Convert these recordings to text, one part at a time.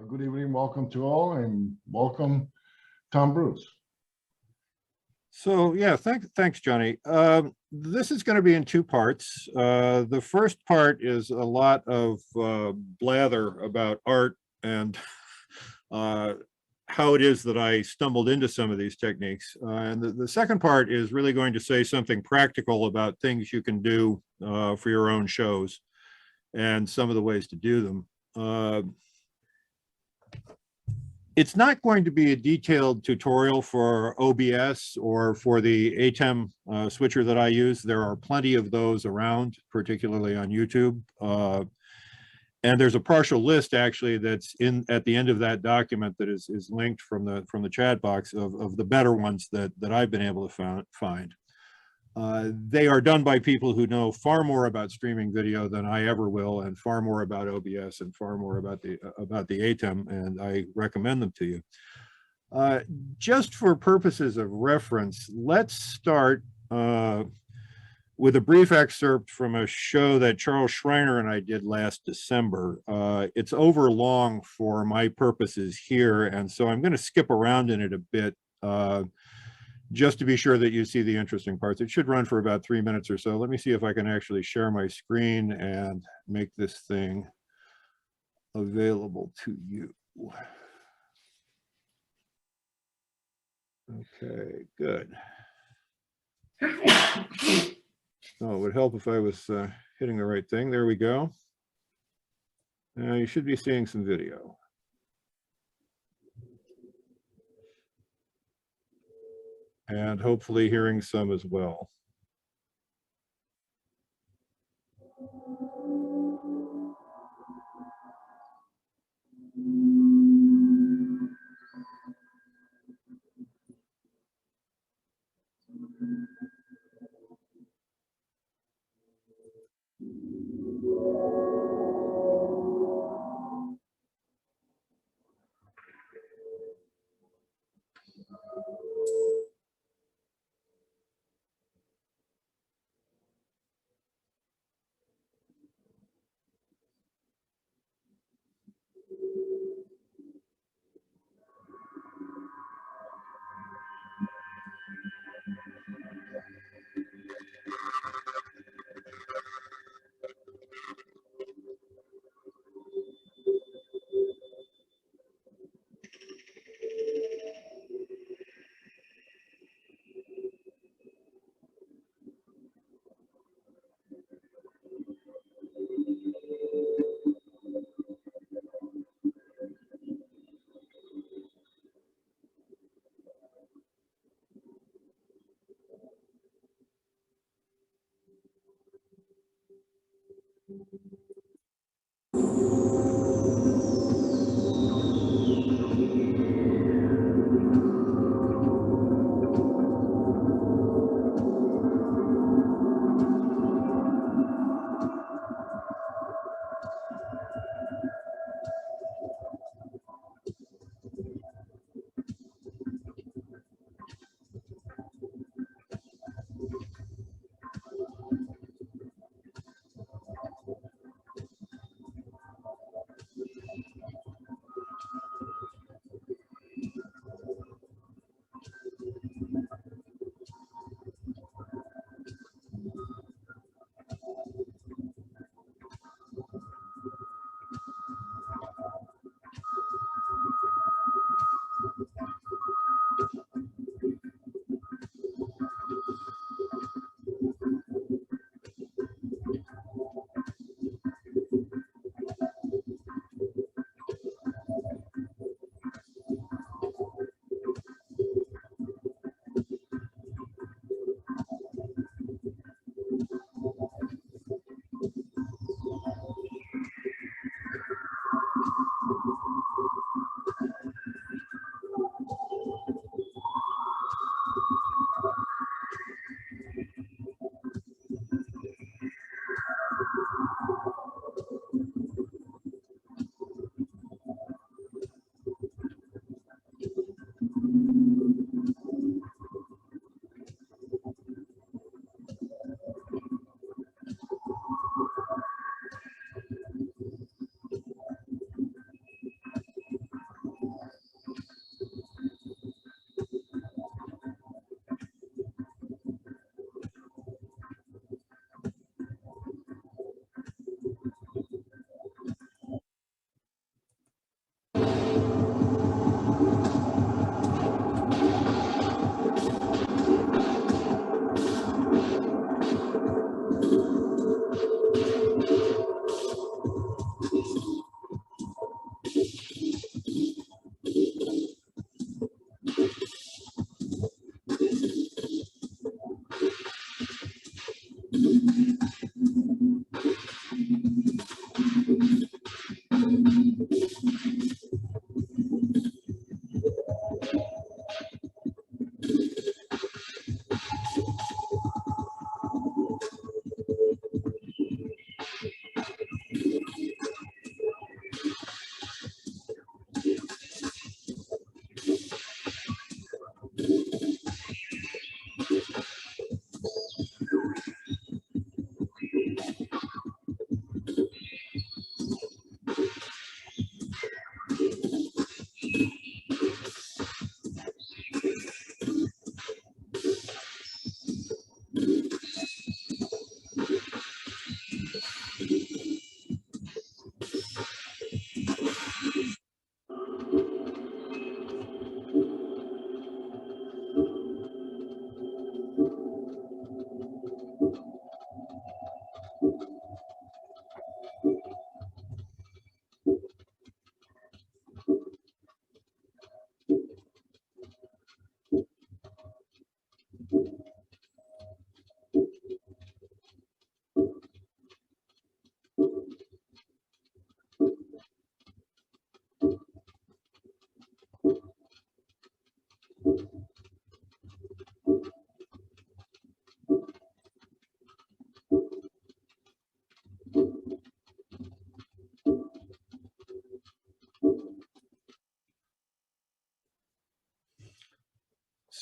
So good evening, welcome to all, and welcome, Tom Bruce. So yeah, thanks, Johnny. This is going to be in two parts. The first part is a lot of blather about art and how it is that I stumbled into some of these techniques. And the second part is really going to say something practical about things you can do for your own shows and some of the ways to do them. It's not going to be a detailed tutorial for OBS or for the ATEM switcher that I use. There are plenty of those around, particularly on YouTube. And there's a partial list actually that's at the end of that document that is linked from the chat box of the better ones that I've been able to find. They are done by people who know far more about streaming video than I ever will, and far more about OBS and far more about the ATEM, and I recommend them to you. Just for purposes of reference, let's start with a brief excerpt from a show that Charles Schreiner and I did last December. It's overlong for my purposes here, and so I'm going to skip around in it a bit just to be sure that you see the interesting parts. It should run for about 3 minutes or so. Let me see if I can actually share my screen and make this thing available to you. Okay, good. Oh, it would help if I was hitting the right thing. There we go. Now you should be seeing some video. And hopefully hearing some as well.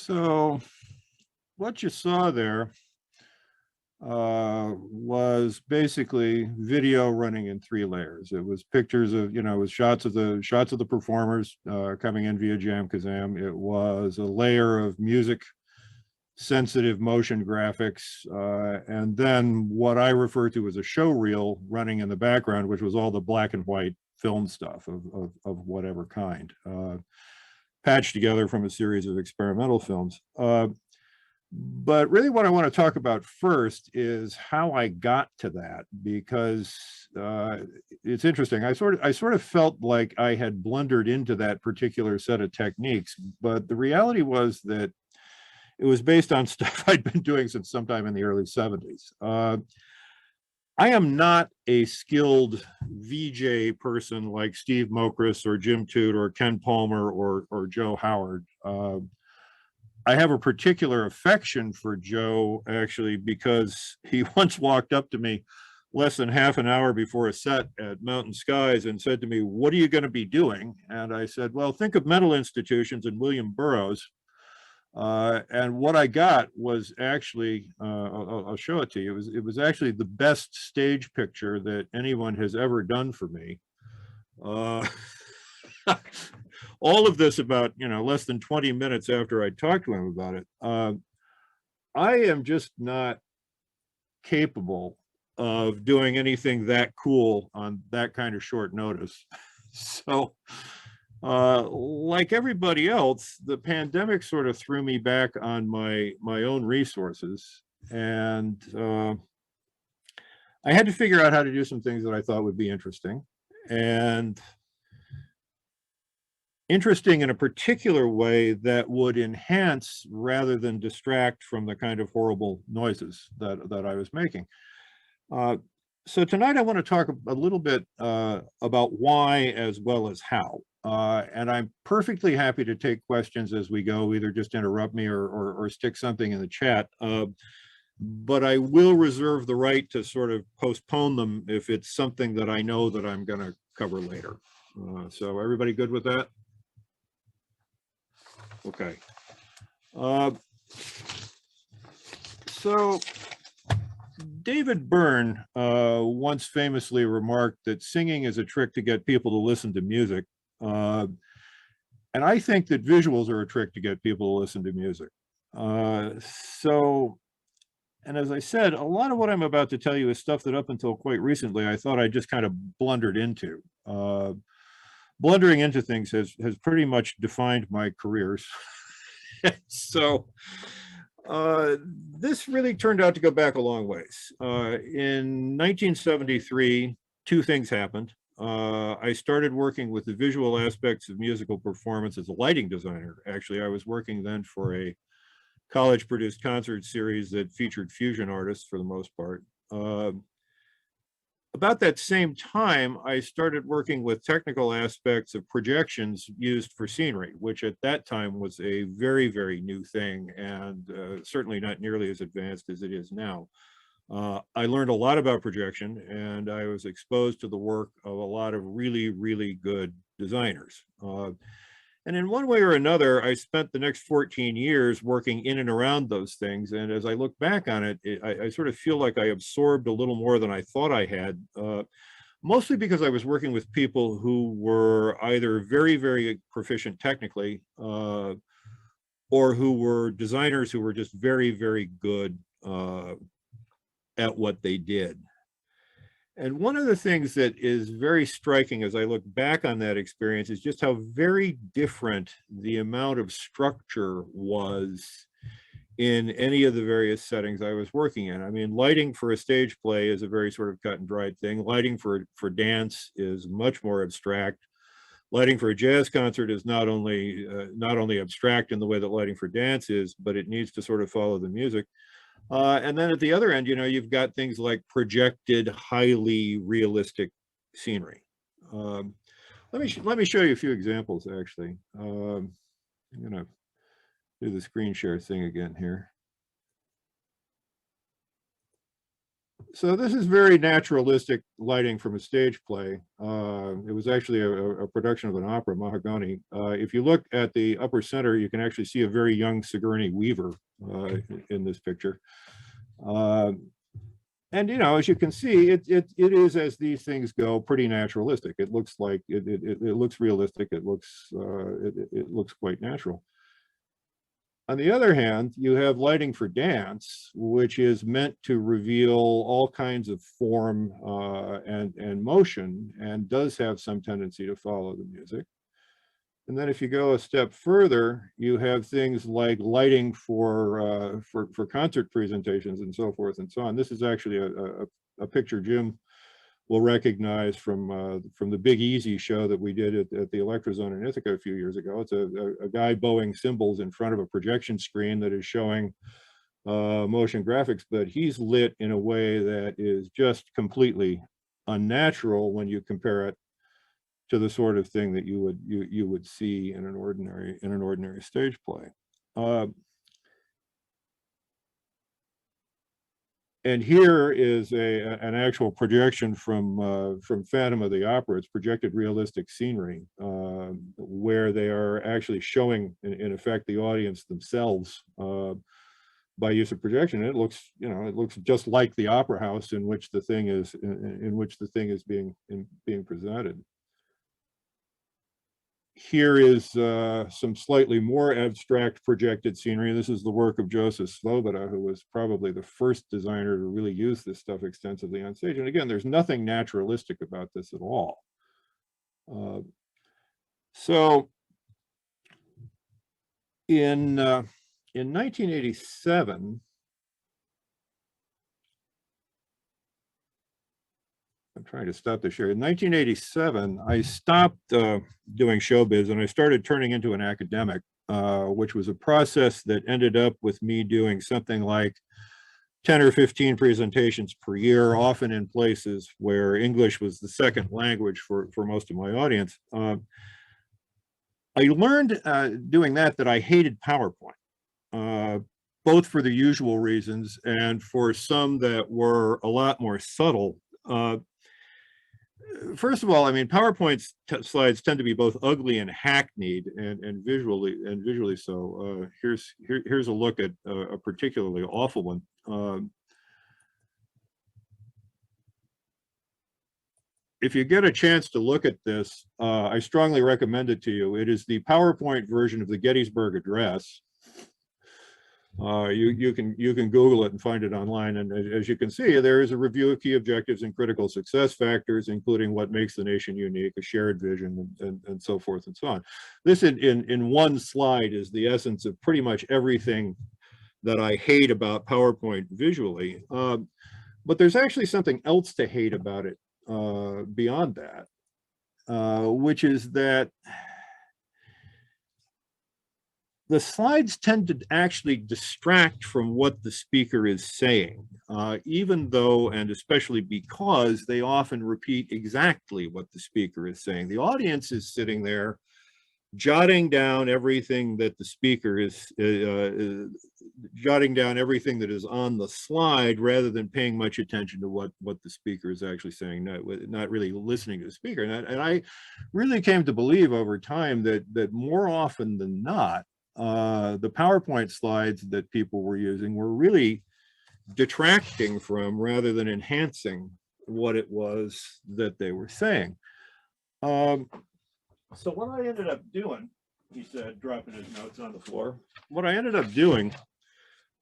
So what you saw there was basically video running in 3 layers. It was pictures of, it was shots of the performers coming in via Jamkazam. It was a layer of music sensitive motion graphics, and then what I refer to as a show reel running in the background, which was all the black and white film stuff of whatever kind, patched together from a series of experimental films. But really what I want to talk about first is how I got to that, because it's interesting. I sort of felt like I had blundered into that particular set of techniques, but the reality was that it was based on stuff I'd been doing since sometime in the early 70s. I am not a skilled VJ person like Steve Mokris or Jim Toot or Ken Palmer or Joe Howard. I have a particular affection for Joe, actually, because he once walked up to me less than half an hour before a set at Mountain Skies and said to me, "What are you going to be doing?" And I said, "Well, think of mental institutions and William Burroughs." And what I got was actually, I'll show it to you. It was actually the best stage picture that anyone has ever done for me. All of this about, less than 20 minutes after I talked to him about it. I am just not capable of doing anything that cool on that kind of short notice. So, like everybody else, the pandemic sort of threw me back on my own resources, and I had to figure out how to do some things that I thought would be interesting, and interesting in a particular way that would enhance rather than distract from the kind of horrible noises that I was making. So tonight I want to talk a little bit about why as well as how. And I'm perfectly happy to take questions as we go, either just interrupt me or stick something in the chat. But I will reserve the right to sort of postpone them if it's something that I know that I'm going to cover later. So everybody good with that? Okay. So David Byrne once famously remarked that singing is a trick to get people to listen to music. And I think that visuals are a trick to get people to listen to music. And as I said, a lot of what I'm about to tell you is stuff that up until quite recently, I thought I just kind of blundered into. Blundering into things has pretty much defined my careers. So this really turned out to go back a long ways. In 1973, 2 things happened. I started working with the visual aspects of musical performance as a lighting designer. Actually, I was working then for a college-produced concert series that featured fusion artists for the most part. About that same time, I started working with technical aspects of projections used for scenery, which at that time was a very, very new thing, and certainly not nearly as advanced as it is now. I learned a lot about projection, and I was exposed to the work of a lot of really, really good designers. And in one way or another, I spent the next 14 years working in and around those things. And as I look back on it, I sort of feel like I absorbed a little more than I thought I had, mostly because I was working with people who were either very, very proficient technically, or who were designers who were just very, very good at what they did. And one of the things that is very striking as I look back on that experience is just how very different the amount of structure was in any of the various settings I was working in. I mean, lighting for a stage play is a very sort of cut and dried thing. Lighting for dance is much more abstract. Lighting for a jazz concert is not only abstract in the way that lighting for dance is, but it needs to sort of follow the music. And then at the other end, you know, you've got things like projected, highly realistic scenery. Let me show you a few examples, actually. I'm going to do the screen share thing again here. So this is very naturalistic lighting from a stage play. It was actually a production of an opera, Mahagani. If you look at the upper center, you can actually see a very young Sigourney Weaver in this picture. And you know, as you can see, it is, as these things go, pretty naturalistic. It looks like it looks realistic. It looks quite natural. On the other hand, you have lighting for dance, which is meant to reveal all kinds of form and motion, and does have some tendency to follow the music. And then if you go a step further, you have things like lighting for concert presentations and so forth and so on. This is actually a picture Jim will recognize from the Big Easy show that we did at the Electrozone in Ithaca a few years ago. It's a guy bowing cymbals in front of a projection screen that is showing motion graphics, but he's lit in a way that is just completely unnatural when you compare it to the sort of thing that you would see in an ordinary stage play. And here is an actual projection from Phantom of the Opera. It's projected realistic scenery, where they are actually showing, in effect, the audience themselves by use of projection. It looks, you know, it looks just like the opera house in which the thing is being presented. Here is some slightly more abstract projected scenery. This is the work of Joseph Sloboda, who was probably the first designer to really use this stuff extensively on stage. And again, there's nothing naturalistic about this at all. So in 1987, I'm trying to stop the share. In 1987, I stopped doing showbiz and I started turning into an academic, which was a process that ended up with me doing something like 10 or 15 presentations per year, often in places where English was the second language for most of my audience. I learned doing that I hated PowerPoint, both for the usual reasons and for some that were a lot more subtle. First of all, I mean, PowerPoint slides tend to be both ugly and hackneyed, and visually so. Here's a look at a particularly awful one. If you get a chance to look at this, I strongly recommend it to you. It is the PowerPoint version of the Gettysburg Address. You can Google it and find it online, and as you can see, there is a review of key objectives and critical success factors, including what makes the nation unique, a shared vision, and so forth and so on. This in one slide is the essence of pretty much everything that I hate about PowerPoint visually. But there's actually something else to hate about it beyond that, which is that the slides tend to actually distract from what the speaker is saying, even though, and especially because, they often repeat exactly what the speaker is saying. The audience is sitting there jotting down everything that the speaker is, jotting down everything that is on the slide, rather than paying much attention to what the speaker is actually saying, not really listening to the speaker. And I really came to believe over time that more often than not, the PowerPoint slides that people were using were really detracting from, rather than enhancing, what it was that they were saying. So what I ended up doing, he said, dropping his notes on the floor, what I ended up doing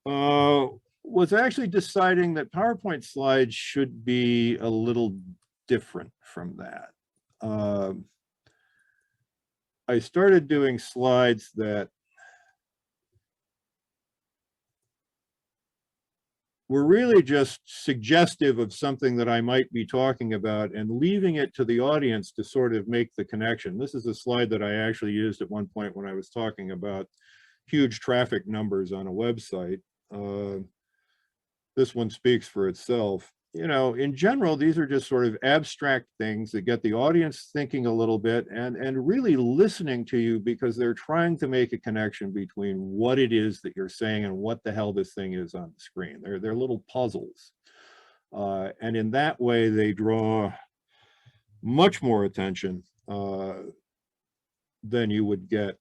was actually deciding that PowerPoint slides should be a little different from that. I started doing slides that were really just suggestive of something that I might be talking about, and leaving it to the audience to sort of make the connection. This is a slide that I actually used at one point when I was talking about huge traffic numbers on a website. This one speaks for itself. You know, in general, these are just sort of abstract things that get the audience thinking a little bit, and really listening to you, because they're trying to make a connection between what it is that you're saying and what the hell this thing is on the screen. They're little puzzles. And in that way, they draw much more attention than you would get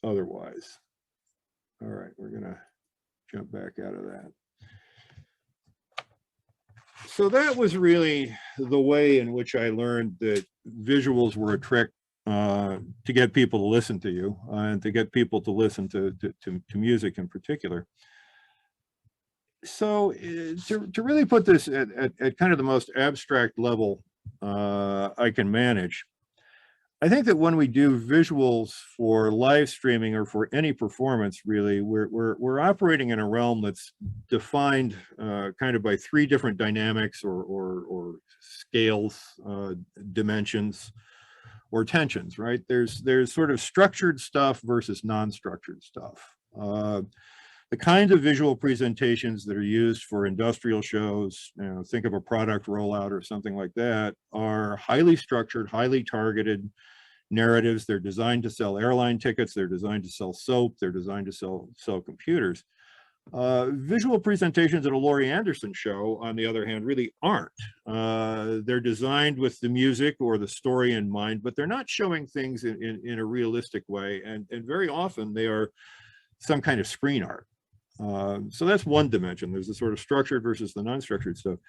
otherwise. All right, we're gonna jump back out of that. So that was really the way in which I learned that visuals were a trick to get people to listen to you, and to get people to listen to music in particular. So to really put this at kind of the most abstract level I can manage, I think that when we do visuals for live streaming or for any performance, really, we're operating in a realm that's defined kind of by three different dynamics or scales, dimensions, or tensions, right? There's sort of structured stuff versus non-structured stuff. The kinds of visual presentations that are used for industrial shows, you know, think of a product rollout or something like that, are highly structured, highly targeted narratives. They're designed to sell airline tickets. They're designed to sell soap. They're designed to sell computers. Visual presentations at a Laurie Anderson show, on the other hand, really aren't. They're designed with the music or the story in mind, but they're not showing things in a realistic way. And very often they are some kind of screen art. So that's one dimension. There's the sort of structured versus the non-structured stuff.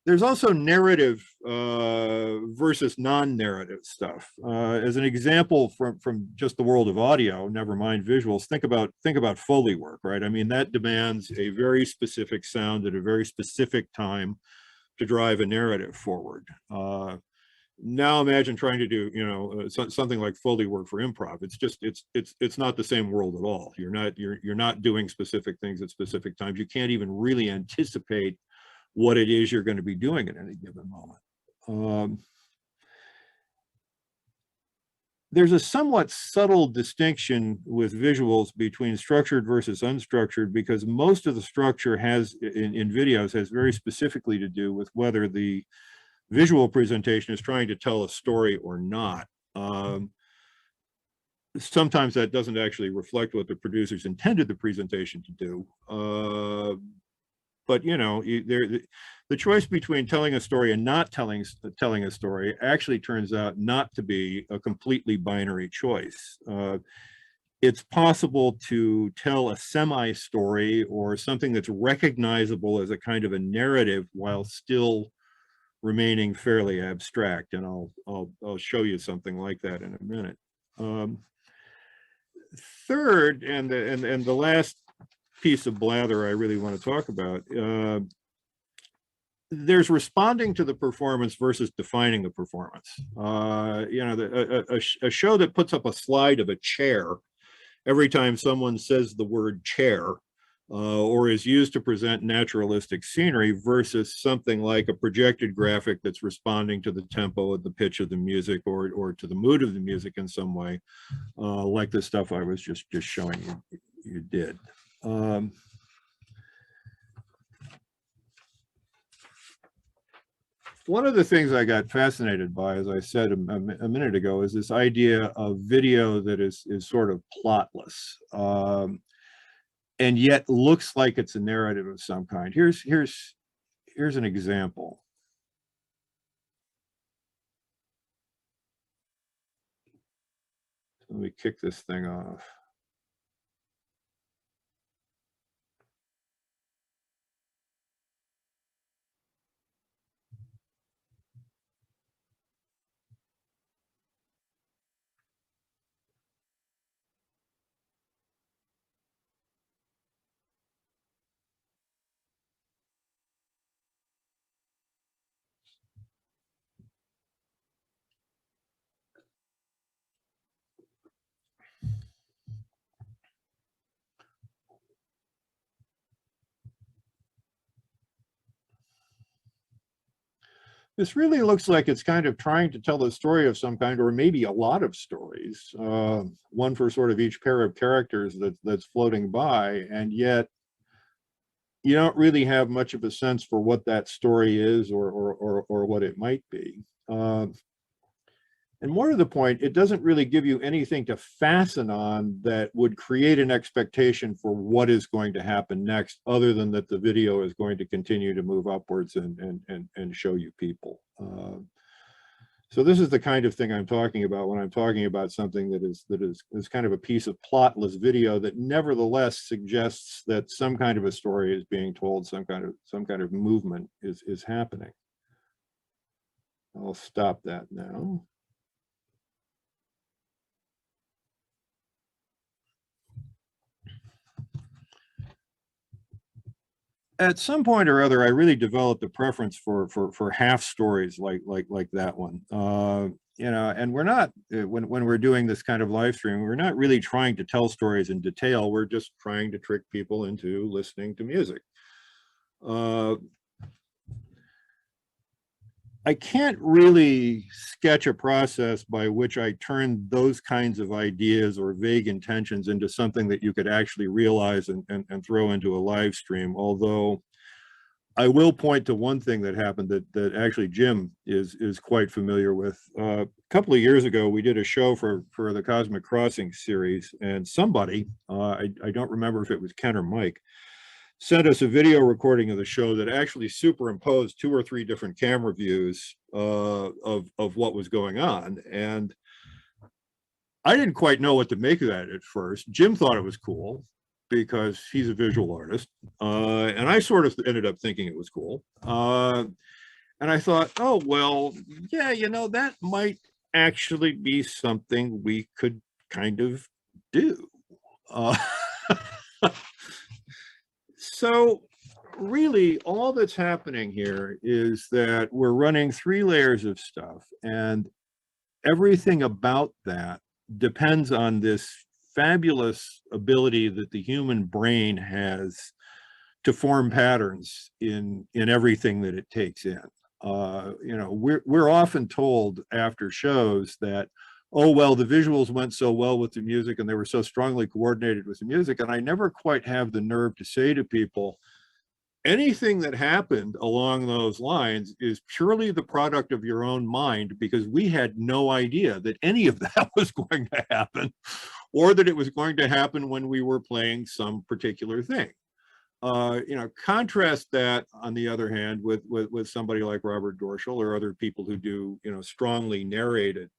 There's also narrative versus non-narrative stuff. As an example from just the world of audio, never mind visuals, think about Foley work, right? I mean, that demands a very specific sound at a very specific time to drive a narrative forward. Now imagine trying to do, you know, something like Foley work for improv. It's just, it's not the same world at all. You're not doing specific things at specific times. You can't even really anticipate what it is you're going to be doing at any given moment. There's a somewhat subtle distinction with visuals between structured versus unstructured, because most of the structure has in videos has very specifically to do with whether the visual presentation is trying to tell a story or not. Sometimes that doesn't actually reflect what the producers intended the presentation to do. But you know, the choice between telling a story and not telling a story actually turns out not to be a completely binary choice. It's possible to tell a semi-story or something that's recognizable as a kind of a narrative while still remaining fairly abstract, and I'll show you something like that in a minute. Third, and the last piece of blather I really want to talk about, there's responding to the performance versus defining the performance. You know, a show that puts up a slide of a chair every time someone says the word chair or is used to present naturalistic scenery versus something like a projected graphic that's responding to the tempo and the pitch of the music, or to the mood of the music in some way, like the stuff I was just showing you did. One of the things I got fascinated by, as I said a minute ago, is this idea of video that is sort of plotless, and yet looks like it's a narrative of some kind. Here's an example. Let me kick this thing off. This really looks like it's kind of trying to tell a story of some kind, or maybe a lot of stories, one for sort of each pair of characters that's floating by, and yet you don't really have much of a sense for what that story is, or what it might be. And more to the point, it doesn't really give you anything to fasten on that would create an expectation for what is going to happen next, other than that the video is going to continue to move upwards and show you people. So this is the kind of thing I'm talking about when I'm talking about something that is kind of a piece of plotless video that nevertheless suggests that some kind of a story is being told, some kind of movement is happening. I'll stop that now. At some point or other, I really developed a preference for half stories like that one. You know, and we're not, when we're doing this kind of live stream, we're not really trying to tell stories in detail. We're just trying to trick people into listening to music. I can't really sketch a process by which I turn those kinds of ideas or vague intentions into something that you could actually realize and throw into a live stream. Although I will point to one thing that happened that actually Jim is quite familiar with. A couple of years ago, we did a show for the Cosmic Crossing series, and somebody, I don't remember if it was Ken or Mike, sent us a video recording of the show that actually superimposed 2 or 3 different camera views of what was going on. And I didn't quite know what to make of that at first. Jim thought it was cool because he's a visual artist. And I sort of ended up thinking it was cool. And I thought, oh, well, yeah, you know, that might actually be something we could kind of do. So really all that's happening here is that we're running 3 layers of stuff, and everything about that depends on this fabulous ability that the human brain has to form patterns in everything that it takes in. You know, we're often told after shows that, oh, well, the visuals went so well with the music and they were so strongly coordinated with the music. And I never quite have the nerve to say to people, anything that happened along those lines is purely the product of your own mind, because we had no idea that any of that was going to happen, or that it was going to happen when we were playing some particular thing. You know, contrast that, on the other hand, with somebody like Robert Dorschel or other people who do, you know, strongly narrated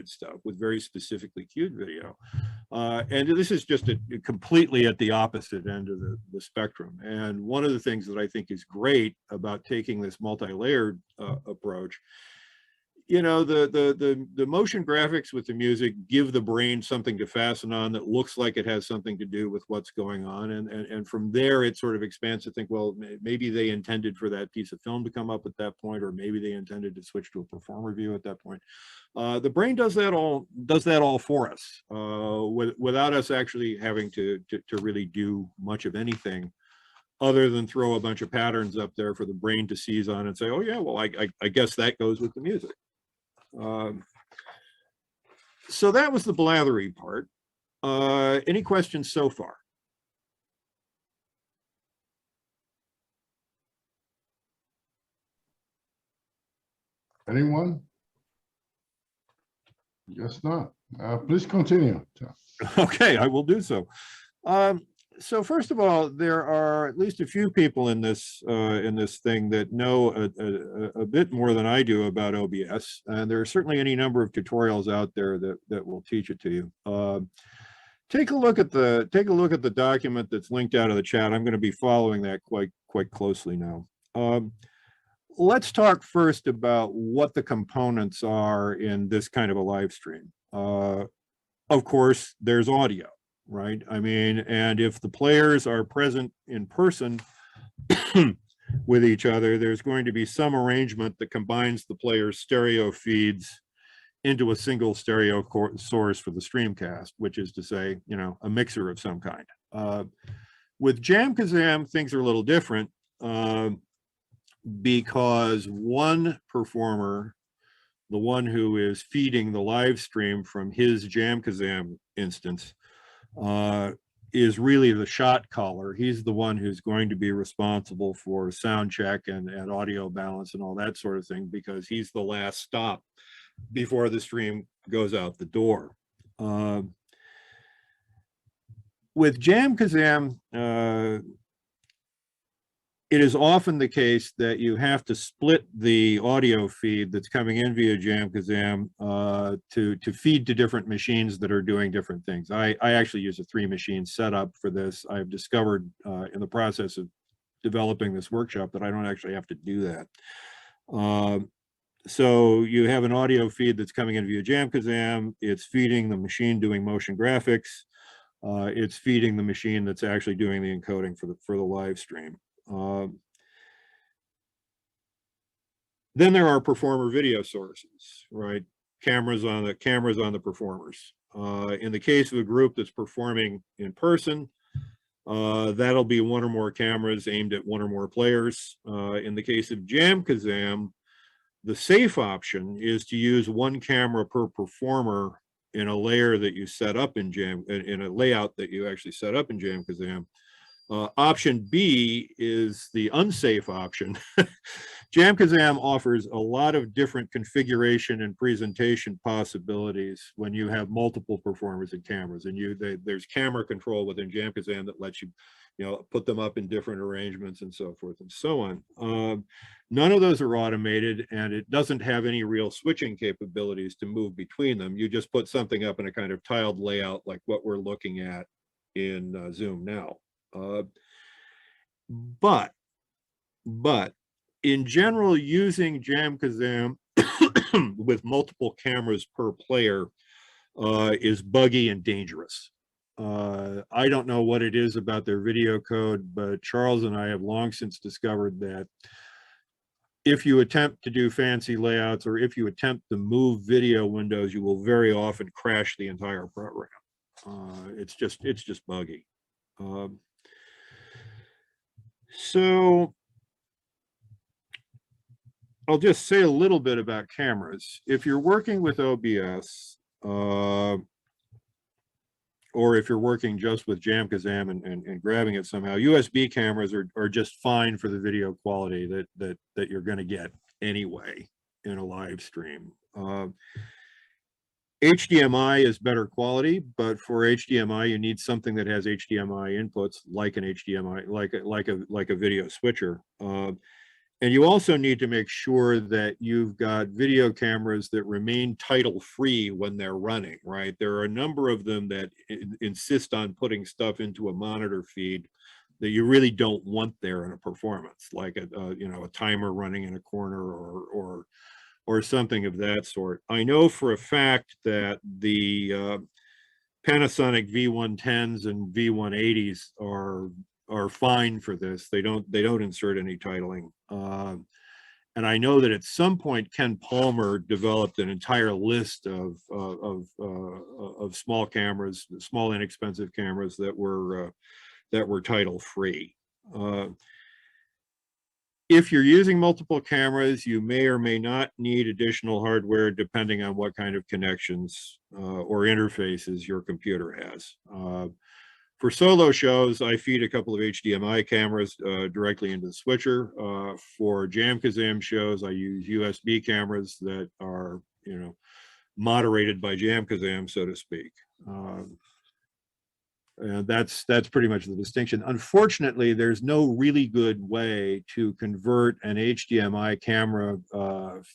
stuff with very specifically cued video. And this is just completely at the opposite end of the spectrum. And one of the things that I think is great about taking this multi-layered approach you know, the motion graphics with the music give the brain something to fasten on that looks like it has something to do with what's going on, and from there it sort of expands to think, well, maybe they intended for that piece of film to come up at that point, or maybe they intended to switch to a performer view at that point. The brain does that all for us, without us actually having to really do much of anything, other than throw a bunch of patterns up there for the brain to seize on and say, oh yeah, well, I guess that goes with the music. So that was the blathery part. Any questions so far? Anyone? Guess not. Please continue. Okay, I will do so. So first of all, there are at least a few people in this thing that know a bit more than I do about OBS, and there are certainly any number of tutorials out there that will teach it to you. Take a look at the document that's linked out of the chat. I'm going to be following that quite closely now. Let's talk first about what the components are in this kind of a live stream. Of course, there's audio. Right? I mean, and if the players are present in person with each other, there's going to be some arrangement that combines the players' stereo feeds into a single stereo source for the streamcast, which is to say, you know, a mixer of some kind. With JamKazam, things are a little different, because one performer, the one who is feeding the live stream from his JamKazam instance, is really the shot caller. He's the one who's going to be responsible for sound check and audio balance and all that sort of thing, because he's the last stop before the stream goes out the door. With JamKazam, it is often the case that you have to split the audio feed that's coming in via JamKazam to feed to different machines that are doing different things. I actually use a 3-machine setup for this. I've discovered in the process of developing this workshop that I don't actually have to do that. So you have an audio feed that's coming in via JamKazam. It's feeding the machine doing motion graphics. It's feeding the machine that's actually doing the encoding for the live stream. Then there are performer video sources, right? Cameras on the performers. In the case of a group that's performing in person, that'll be one or more cameras aimed at one or more players. In the case of JamKazam, the safe option is to use one camera per performer in a layer that you set up in a layout that you actually set up in JamKazam. Option B is the unsafe option. JamKazam offers a lot of different configuration and presentation possibilities when you have multiple performers and cameras, and there's camera control within JamKazam that lets you, put them up in different arrangements and so forth and so on. None of those are automated, and it doesn't have any real switching capabilities to move between them. You just put something up in a kind of tiled layout like what we're looking at in Zoom now. But in general, using JamKazam with multiple cameras per player is buggy and dangerous. I don't know what it is about their video code, but Charles and I have long since discovered that if you attempt to do fancy layouts, or if you attempt to move video windows, you will very often crash the entire program. It's just buggy. So I'll just say a little bit about cameras. If you're working with OBS, or if you're working just with JamKazam and grabbing it somehow, USB cameras are just fine for the video quality that you're going to get anyway in a live stream. HDMI is better quality, but for HDMI you need something that has HDMI inputs, like an HDMI, like a video switcher. And you also need to make sure that you've got video cameras that remain title free when they're running, right? There are a number of them that insist on putting stuff into a monitor feed that you really don't want there in a performance, like a timer running in a corner, or or something of that sort. I know for a fact that the Panasonic V110s and V180s are fine for this. They don't insert any titling. And I know that at some point Ken Palmer developed an entire list of small cameras, small inexpensive cameras that were title free. If you're using multiple cameras, you may or may not need additional hardware depending on what kind of connections or interfaces your computer has. For solo shows, I feed a couple of HDMI cameras directly into the switcher. For Jam-Kazam shows, I use USB cameras that are, moderated by Jam-Kazam, so to speak. And that's pretty much the distinction. Unfortunately, there's no really good way to convert an HDMI camera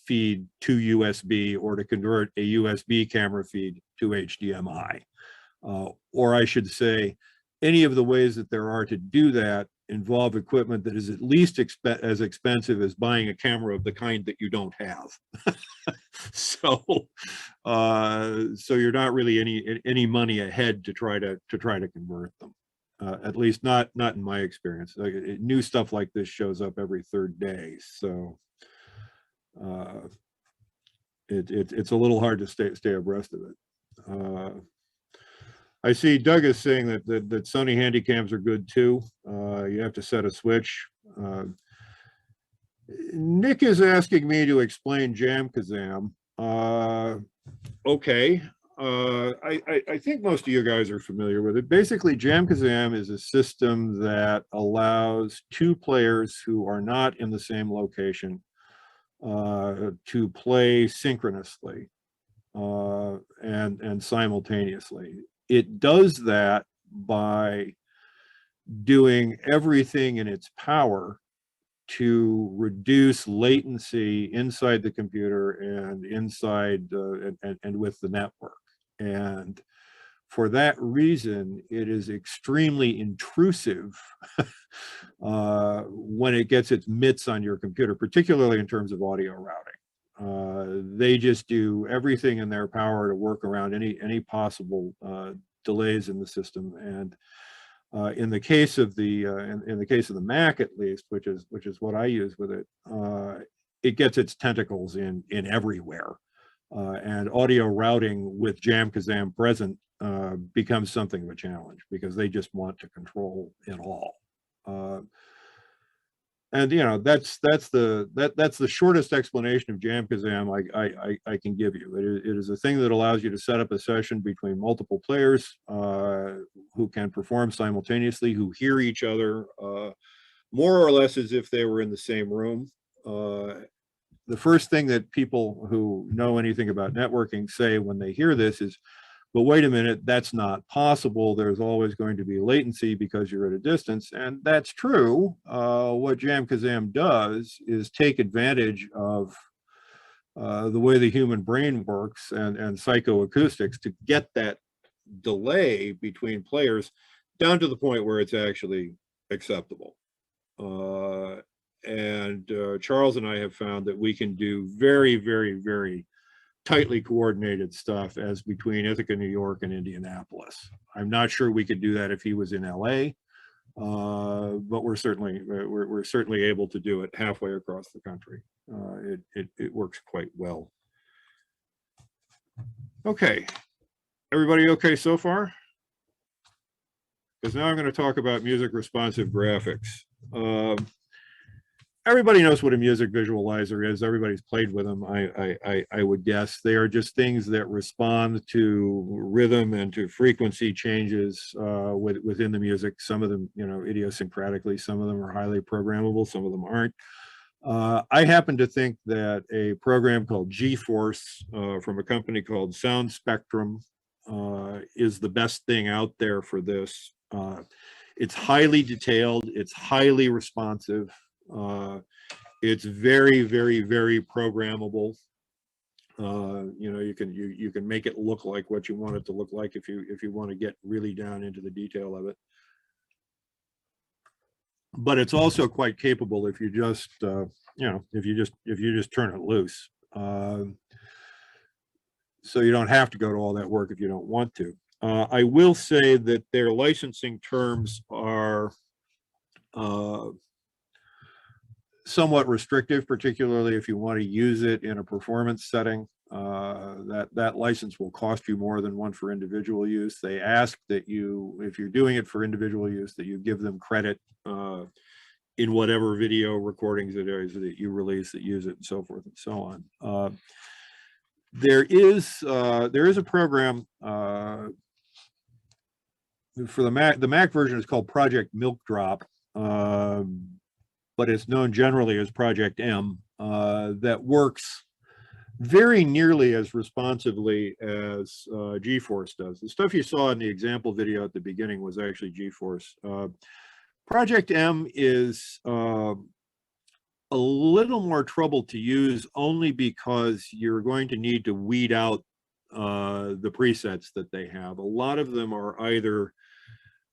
feed to USB, or to convert a USB camera feed to HDMI. Or I should say, any of the ways that there are to do that involve equipment that is at least as expensive as buying a camera of the kind that you don't have. So you're not really any money ahead to try to convert them. At least not in my experience. New stuff like this shows up every third day, so it's a little hard to stay abreast of it. I see Doug is saying that Sony Handycams are good too. You have to set a switch. Nick is asking me to explain Jam-Kazam. Okay. I think most of you guys are familiar with it. Basically, Jam-Kazam is a system that allows two players who are not in the same location to play synchronously and simultaneously. It does that by doing everything in its power to reduce latency inside the computer and inside and with the network. And for that reason, it is extremely intrusive when it gets its mitts on your computer, particularly in terms of audio routing. They just do everything in their power to work around any possible delays in the system. And in the case of the Mac, at least, which is what I use with it, it gets its tentacles in everywhere, and audio routing with Jam-Kazam present becomes something of a challenge because they just want to control it all. And that's the shortest explanation of Jam-Kazam I can give you. It is a thing that allows you to set up a session between multiple players who can perform simultaneously, who hear each other more or less as if they were in the same room. The first thing that people who know anything about networking say when they hear this is, but wait a minute, that's not possible. There's always going to be latency because you're at a distance. And that's true. What Jam-Kazam does is take advantage of the way the human brain works and psychoacoustics to get that delay between players down to the point where it's actually acceptable. And Charles and I have found that we can do very, very, very tightly coordinated stuff as between Ithaca, New York and Indianapolis. I'm not sure we could do that if he was in LA, but we're certainly able to do it halfway across the country. It works quite well. Okay, everybody okay so far? Because now I'm going to talk about music responsive graphics. Everybody knows what a music visualizer is. Everybody's played with them, I would guess. They are just things that respond to rhythm and to frequency changes within the music. Some of them, idiosyncratically, some of them are highly programmable, some of them aren't. I happen to think that a program called G-Force from a company called Sound Spectrum is the best thing out there for this. It's highly detailed, it's highly responsive. It's very, very, very programmable. You can make it look like what you want it to look like if you want to get really down into the detail of it. But it's also quite capable if you just if you just turn it loose. So you don't have to go to all that work if you don't want to. I will say that their licensing terms are somewhat restrictive, particularly if you want to use it in a performance setting. That license will cost you more than one for individual use. They ask that you, if you're doing it for individual use, that you give them credit in whatever video recordings it is that you release that use it, and so forth and so on. There is a program for the Mac. The Mac version is called Project Milk Drop, but it's known generally as Project M, that works very nearly as responsively as GeForce does. The stuff you saw in the example video at the beginning was actually GeForce. Project M is a little more trouble to use, only because you're going to need to weed out the presets that they have. A lot of them are either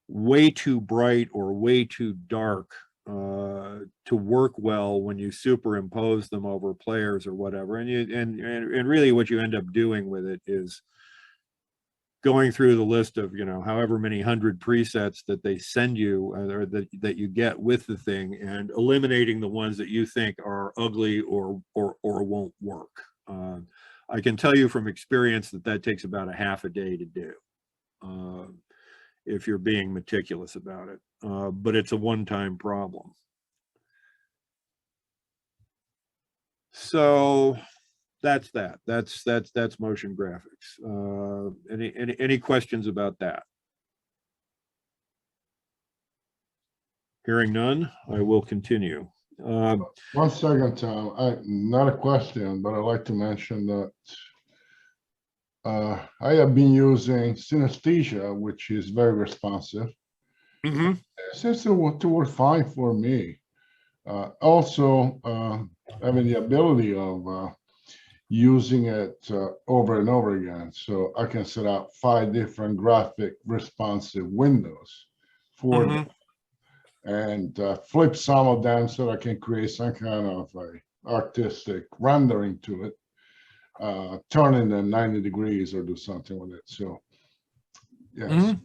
way too bright or way too dark to work well when you superimpose them over players or whatever. And really what you end up doing with it is going through the list of, however many 100 presets that they send you or that you get with the thing, and eliminating the ones that you think are ugly or won't work. I can tell you from experience that takes about a half a day to do if you're being meticulous about it, but it's a one-time problem. So that's motion graphics. Any questions about that? Hearing none, I will continue. 1 second, Tom. Not a question, but I'd like to mention that I have been using synesthesia, which is very responsive. Mm-hmm. It seems to work fine for me. Also, having the ability of using it over and over again. So I can set up 5 different graphic responsive windows for them, and flip some of them so I can create some kind of artistic rendering to it, turning them 90 degrees or do something with it. So yes,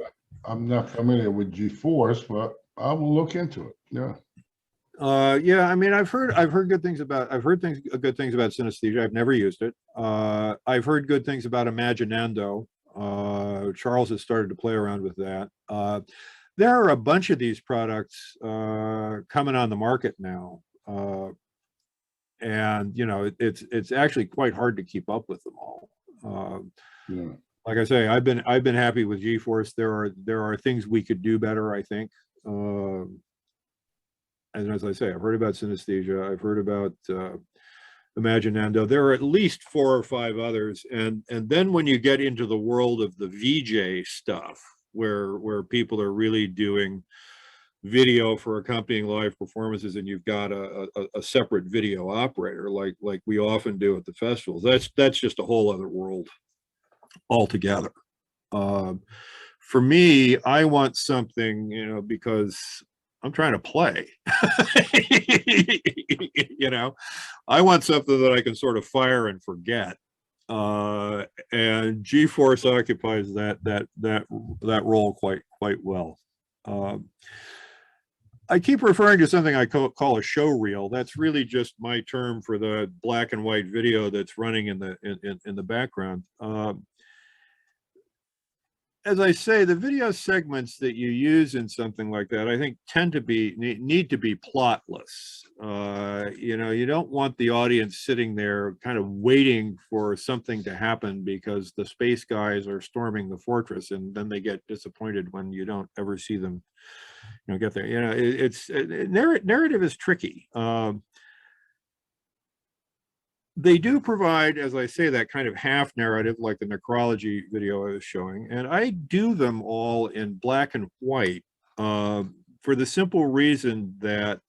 I'm not familiar with GeForce, but I will look into it. Yeah. Yeah, I mean, I've heard good things about good things about synesthesia. I've never used it. I've heard good things about Imaginando. Charles has started to play around with that. There are a bunch of these products coming on the market now, and it's actually quite hard to keep up with them all. Yeah. Like I say, I've been happy with GeForce. There are things we could do better, I think. And as I say, I've heard about synesthesia. I've heard about Imaginando. There are at least 4 or 5 others, and then when you get into the world of the VJ stuff, where people are really doing video for accompanying live performances, and you've got a separate video operator, like we often do at the festivals, that's just a whole other world altogether. For me, I want something, because I'm trying to play. I want something that I can sort of fire and forget. And GeForce occupies that role quite well. I keep referring to something I call a show reel. That's really just my term for the black and white video that's running in the background. As I say, the video segments that you use in something like that, I think, need to be plotless. You don't want the audience sitting there kind of waiting for something to happen because the space guys are storming the fortress, and then they get disappointed when you don't ever see them, get there. Narrative is tricky. They do provide, as I say, that kind of half narrative, like the necrology video I was showing, and I do them all in black and white for the simple reason that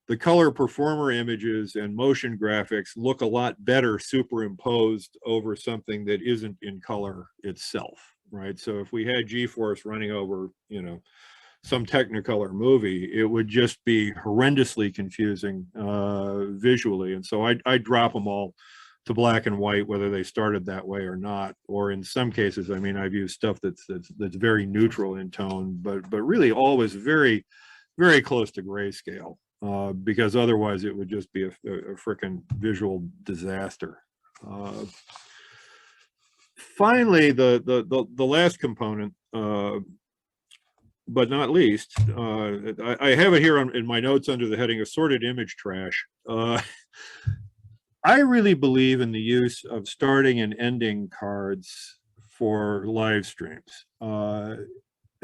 the color performer images and motion graphics look a lot better superimposed over something that isn't in color itself, right? So if we had GeForce running over, some Technicolor movie, it would just be horrendously confusing visually. And so I drop them all black and white, whether they started that way or not. Or in some cases, I mean, I've used stuff that's very neutral in tone, but really always very, very close to grayscale, because otherwise it would just be a frickin' visual disaster. Finally, the last component, but not least, I have it here in my notes under the heading assorted image trash. I really believe in the use of starting and ending cards for live streams.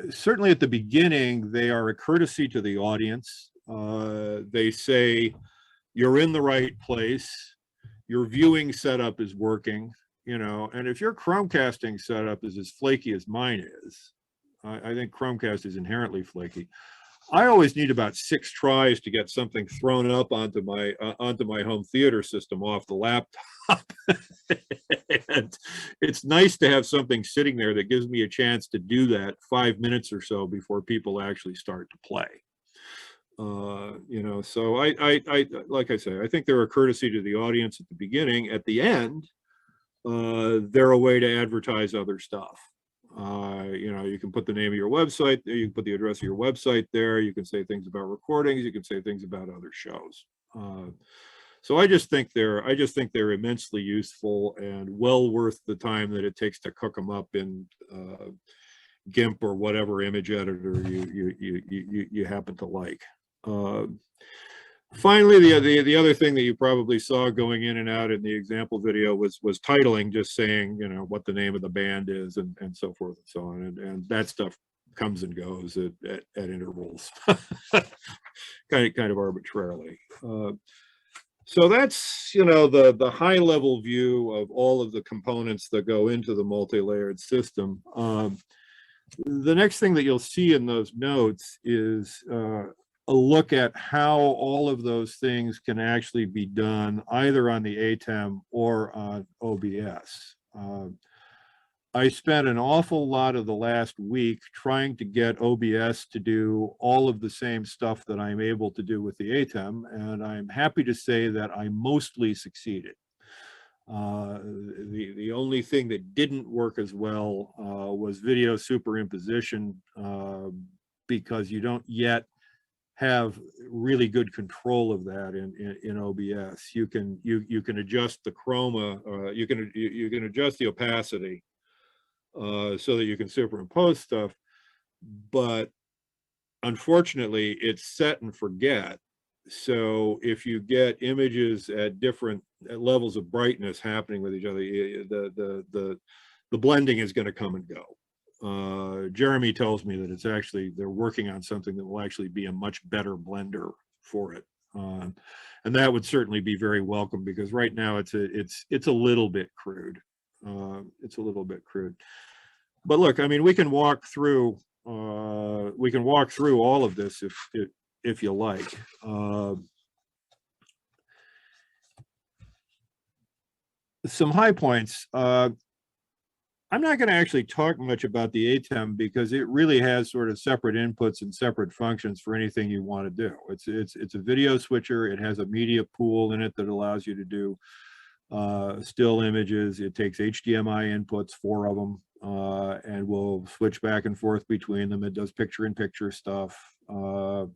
Certainly at the beginning, they are a courtesy to the audience. They say, you're in the right place, your viewing setup is working, you know, and if your Chromecasting setup is as flaky as mine is, I think Chromecast is inherently flaky. I always need about 6 tries to get something thrown up onto my home theater system off the laptop. And it's nice to have something sitting there that gives me a chance to do that 5 minutes or so before people actually start to play. You know, so I like I say, I think they're a courtesy to the audience at the beginning. At the end, they're a way to advertise other stuff. You know, you can put the name of your website there, you can put the address of your website there, you can say things about recordings, you can say things about other shows. So I just think they're immensely useful and well worth the time that it takes to cook them up in GIMP or whatever image editor you happen to like. Finally, the other thing that you probably saw going in and out in the example video was titling, just saying, you know, what the name of the band is and so forth and so on. And that stuff comes and goes at intervals, kind of arbitrarily. So that's, you know, the high level view of all of the components that go into the multi-layered system. The next thing that you'll see in those notes is a look at how all of those things can actually be done either on the ATEM or on OBS. I spent an awful lot of the last week trying to get OBS to do all of the same stuff that I'm able to do with the ATEM, and I'm happy to say that I mostly succeeded. The only thing that didn't work as well was video superimposition, because you don't yet have really good control of that in OBS. You can adjust the chroma, you can adjust the opacity so that you can superimpose stuff, but unfortunately it's set and forget. So if you get images at different levels of brightness happening with each other, the blending is going to come and go. Jeremy tells me that it's actually, they're working on something that will actually be a much better blender for it. And that would certainly be very welcome, because right now it's a little bit crude. It's a little bit crude. But look, I mean, we can walk through all of this if you like. Some high points. I'm not going to actually talk much about the ATEM because it really has sort of separate inputs and separate functions for anything you want to do. It's a video switcher. It has a media pool in it that allows you to do still images. It takes HDMI inputs, 4 of them, and will switch back and forth between them. It does picture-in-picture stuff. All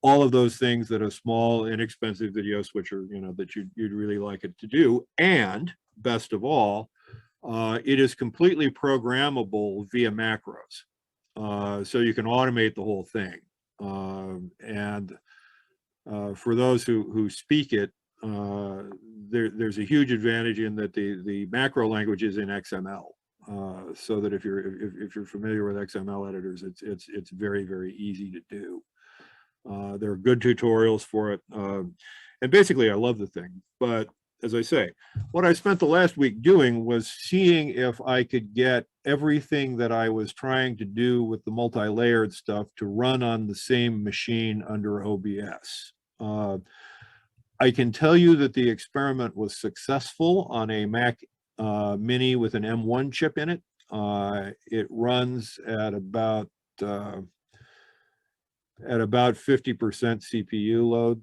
of those things that a small, inexpensive video switcher, you know, that you'd really like it to do. And best of all, it is completely programmable via macros. So you can automate the whole thing. And for those who speak it, there's a huge advantage in that the macro language is in XML. So that if you're familiar with XML editors, it's very, very easy to do. There are good tutorials for it. And basically, I love the thing. But as I say, what I spent the last week doing was seeing if I could get everything that I was trying to do with the multi-layered stuff to run on the same machine under OBS. I can tell you that the experiment was successful on a Mac Mini with an M1 chip in it. It runs at about 50% CPU load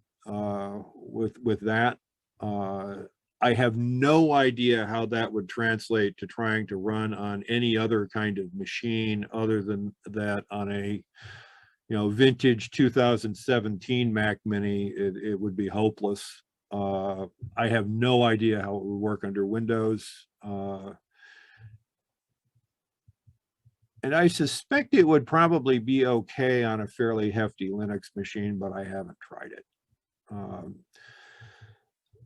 with that. I have no idea how that would translate to trying to run on any other kind of machine other than that on a, vintage 2017 Mac Mini. It would be hopeless. I have no idea how it would work under Windows. And I suspect it would probably be okay on a fairly hefty Linux machine, but I haven't tried it.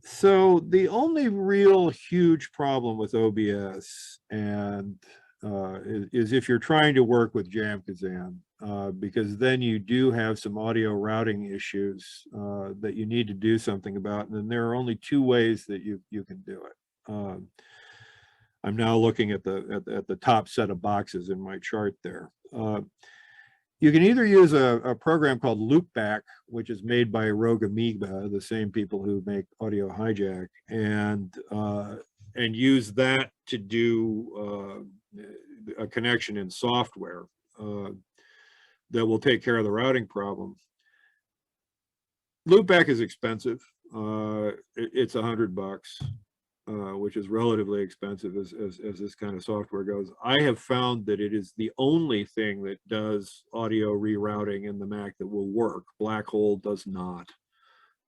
So the only real huge problem with OBS is if you're trying to work with JamKazam, because then you do have some audio routing issues that you need to do something about, and then there are only two ways that you can do it. I'm now looking at the top set of boxes in my chart there. You can either use a program called Loopback, which is made by Rogue Amoeba, the same people who make Audio Hijack, and use that to do a connection in software that will take care of the routing problem. Loopback is expensive. It's $100. Which is relatively expensive as this kind of software goes. I have found that it is the only thing that does audio rerouting in the Mac that will work. Black Hole does not.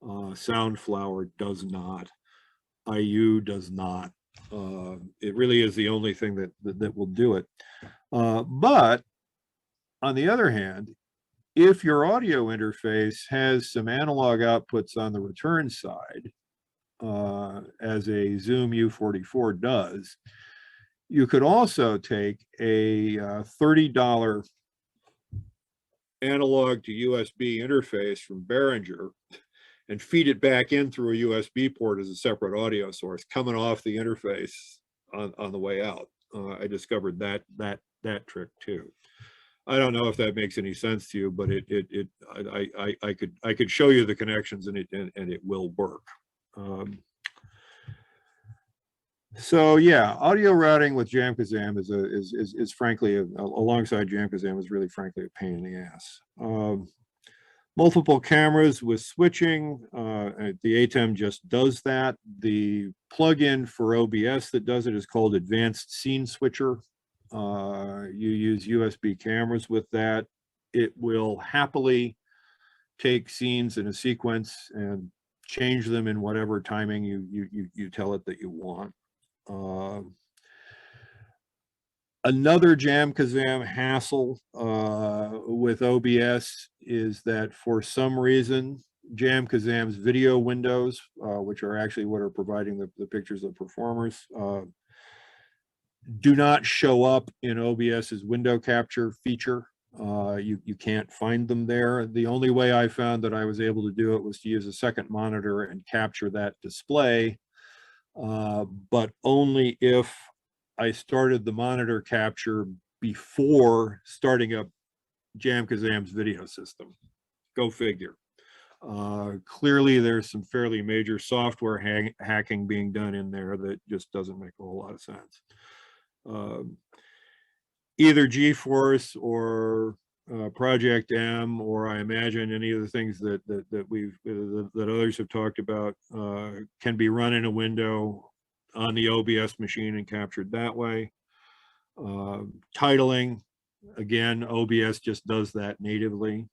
Soundflower does not. IU does not. It really is the only thing that will do it. But on the other hand, if your audio interface has some analog outputs on the return side, as a Zoom U44 does, you could also take a $30 analog to USB interface from Behringer and feed it back in through a USB port as a separate audio source coming off the interface on the way out. I discovered that trick too. I don't know if that makes any sense to you, but I could show you the connections and it will work. So yeah, audio routing with JamKazam is frankly alongside JamKazam is really frankly a pain in the ass. Multiple cameras with switching, the ATEM just does that. The plugin for OBS that does it is called Advanced Scene Switcher. You use USB cameras with that. It will happily take scenes in a sequence and change them in whatever timing you tell it that you want. Another JamKazam hassle with OBS is that for some reason JamKazam's video windows, which are actually what are providing the pictures of performers, do not show up in OBS's window capture feature. You can't find them there. The only way I found that I was able to do it was to use a second monitor and capture that display, but only if I started the monitor capture before starting up JamKazam's video system. Go figure. Clearly there's some fairly major software hacking being done in there that just doesn't make a whole lot of sense. Either GeForce or Project M, or I imagine any of the things that others have talked about, can be run in a window on the OBS machine and captured that way. Titling, again, OBS just does that natively.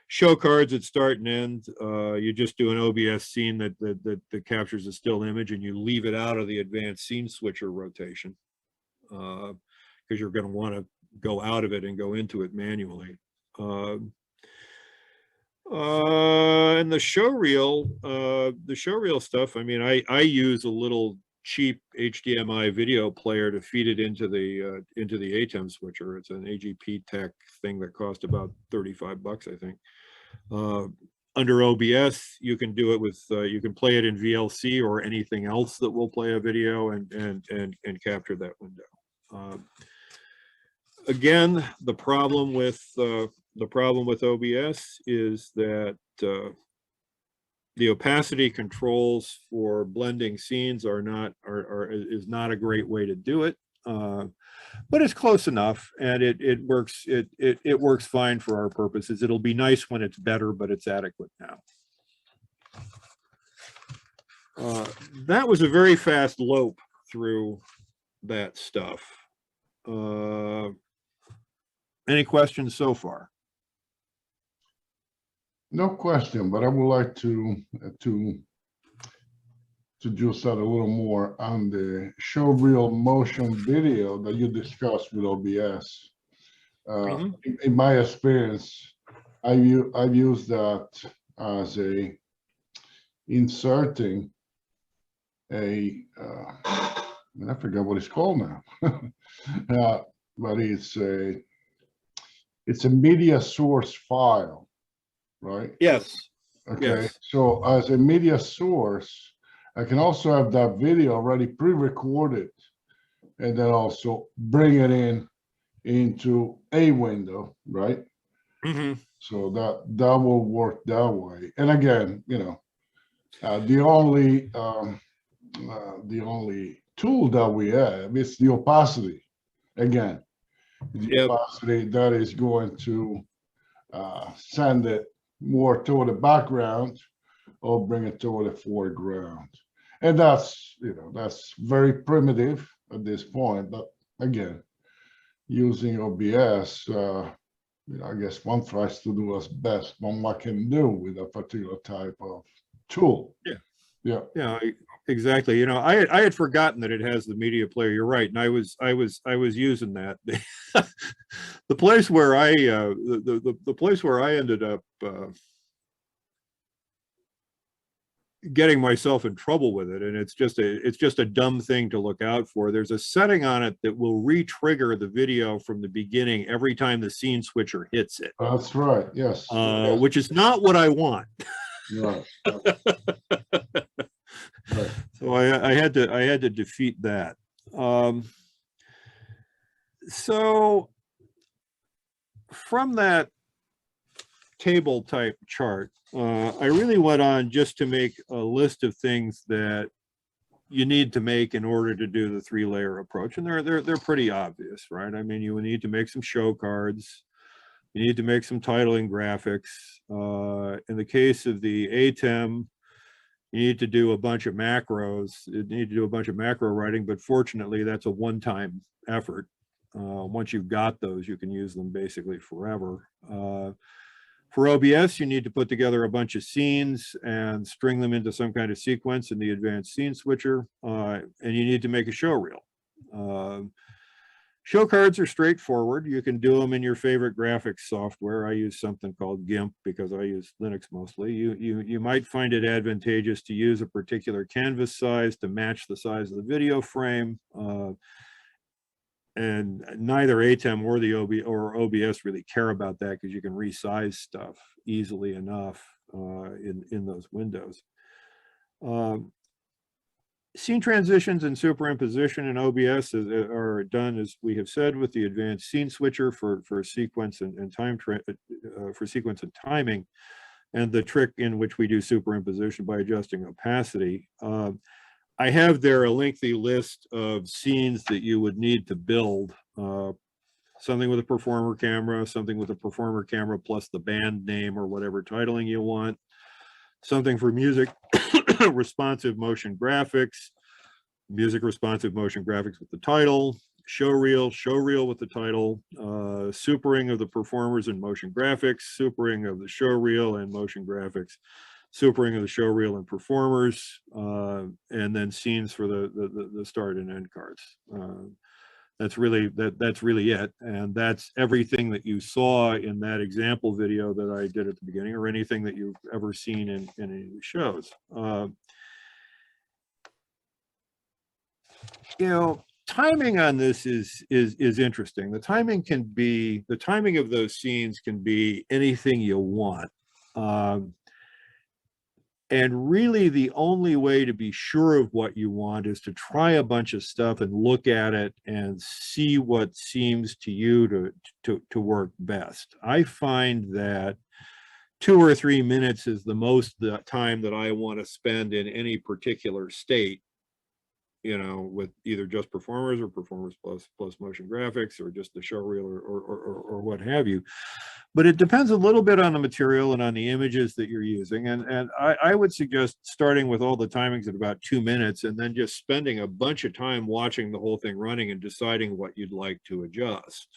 Show cards at start and end, you just do an OBS scene that captures a still image and you leave it out of the advanced scene switcher rotation, because you're going to want to go out of it and go into it manually. And the showreel stuff, I mean, I use a little cheap HDMI video player to feed it into the ATEM switcher. It's an AGP Tech thing that cost about $35, I think. Under OBS, you can do it with you can play it in VLC or anything else that will play a video and capture that window. Again, the problem with OBS is that the opacity controls for blending scenes is not a great way to do it, but it's close enough, and it works fine for our purposes. It'll be nice when it's better, but it's adequate now. That was a very fast lope through that stuff. Any questions so far? No question, but I would like to juice out a little more on the show reel motion video that you discussed with OBS. In my experience, I've used that as a inserting a I forgot what it's called now, but it's a media source file, right? Yes. Okay. Yes. So as a media source, I can also have that video already pre-recorded, and then also bring it into a window, right? So that will work that way. And again, you know, the only tool that we have is the opacity. Again, the opacity that is going to send it more toward the background or bring it toward the foreground. And that's, you know, that's very primitive at this point. But again, using OBS, you know, I guess one tries to do as best one can do with a particular type of tool. Yeah, exactly. You know, I had forgotten that it has the media player. You're right, and I was using that. The place where I the place where I ended up getting myself in trouble with it, and it's just a dumb thing to look out for. There's a setting on it that will re-trigger the video from the beginning every time the scene switcher hits it. That's right. Yes. Which is not what I want. Right. Right. So I had to defeat that. So from that table type chart, I really went on just to make a list of things that you need to make in order to do the 3-layer approach, and they're pretty obvious, right? I mean, you need to make some show cards, you need to make some titling graphics. In the case of the ATEM, you need to do a bunch of macros. You need to do a bunch of macro writing, but fortunately, that's a one-time effort. Once you've got those, you can use them basically forever. For OBS, you need to put together a bunch of scenes and string them into some kind of sequence in the advanced scene switcher, and you need to make a show reel. Show cards are straightforward. You can do them in your favorite graphics software. I use something called GIMP because I use Linux mostly. You might find it advantageous to use a particular canvas size to match the size of the video frame. And neither ATEM or the OBS really care about that because you can resize stuff easily enough in those windows. Scene transitions and superimposition in OBS are done, as we have said, with the advanced scene switcher for sequence and sequence and timing, and the trick in which we do superimposition by adjusting opacity. I have there a lengthy list of scenes that you would need to build. Something with a performer camera, something with a performer camera plus the band name or whatever titling you want, something for music responsive motion graphics, music responsive motion graphics with the title, show reel with the title, supering of the performers and motion graphics, supering of the show reel and motion graphics, supering of the show reel and performers, and then scenes for the start and end cards. That's really it, and that's everything that you saw in that example video that I did at the beginning, or anything that you've ever seen in any of the shows. You know, timing on this is interesting. The timing of those scenes can be anything you want. And really the only way to be sure of what you want is to try a bunch of stuff and look at it and see what seems to you to work best. I find that 2 or 3 minutes is the most time that I want to spend in any particular state you know, with either just performers or performers plus motion graphics, or just the show reel, or what have you. But it depends a little bit on the material and on the images that you're using. And I would suggest starting with all the timings at about 2 minutes, and then just spending a bunch of time watching the whole thing running and deciding what you'd like to adjust.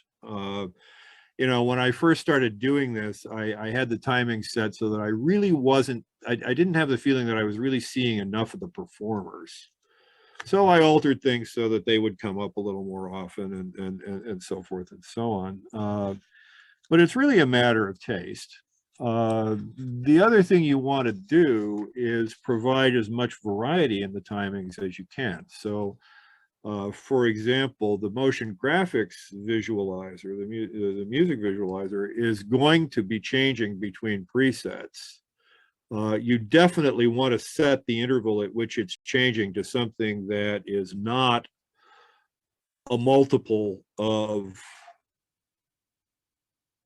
You know, when I first started doing this, I had the timing set so that I really wasn't, I didn't have the feeling that I was really seeing enough of the performers. So I altered things so that they would come up a little more often, and so forth and so on. But it's really a matter of taste. The other thing you want to do is provide as much variety in the timings as you can. So, for example, the motion graphics visualizer, the music visualizer, is going to be changing between presets. You definitely want to set the interval at which it's changing to something that is not a multiple of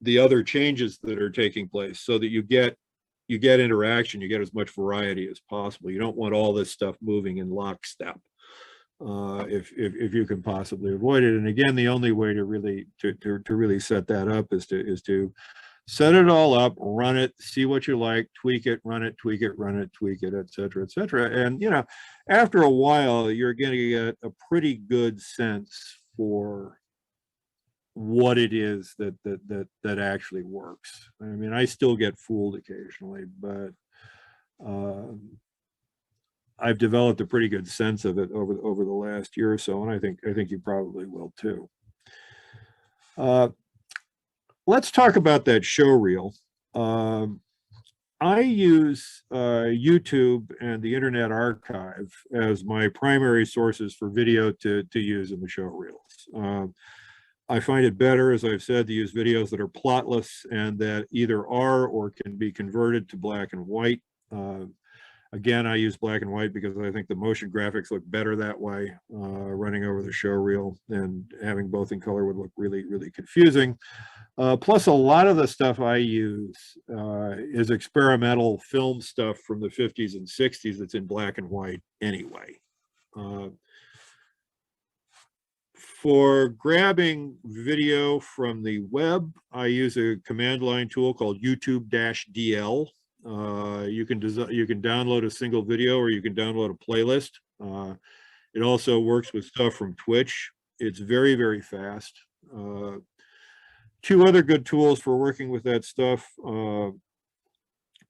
the other changes that are taking place, so that you get interaction, you get as much variety as possible. You don't want all this stuff moving in lockstep, if you can possibly avoid it. And again, the only way to really set that up is to set it all up, run it, see what you like, tweak it, run it, tweak it, run it, tweak it, et cetera, et cetera. And, you know, after a while, you're going to get a pretty good sense for what it is that actually works. I mean, I still get fooled occasionally, but I've developed a pretty good sense of it over the last year or so, and I think you probably will too. Let's talk about that show reel. I use YouTube and the Internet Archive as my primary sources for video to use in the show reels. I find it better, as I've said, to use videos that are plotless and that either are or can be converted to black and white. Again, I use black and white because I think the motion graphics look better that way, running over the show reel, and having both in color would look really, really confusing. Plus, a lot of the stuff I use is experimental film stuff from the 50s and 60s that's in black and white anyway. For grabbing video from the web, I use a command line tool called YouTube-DL. You can download a single video, or you can download a playlist. It also works with stuff from Twitch. It's very, very fast. Two other good tools for working with that stuff are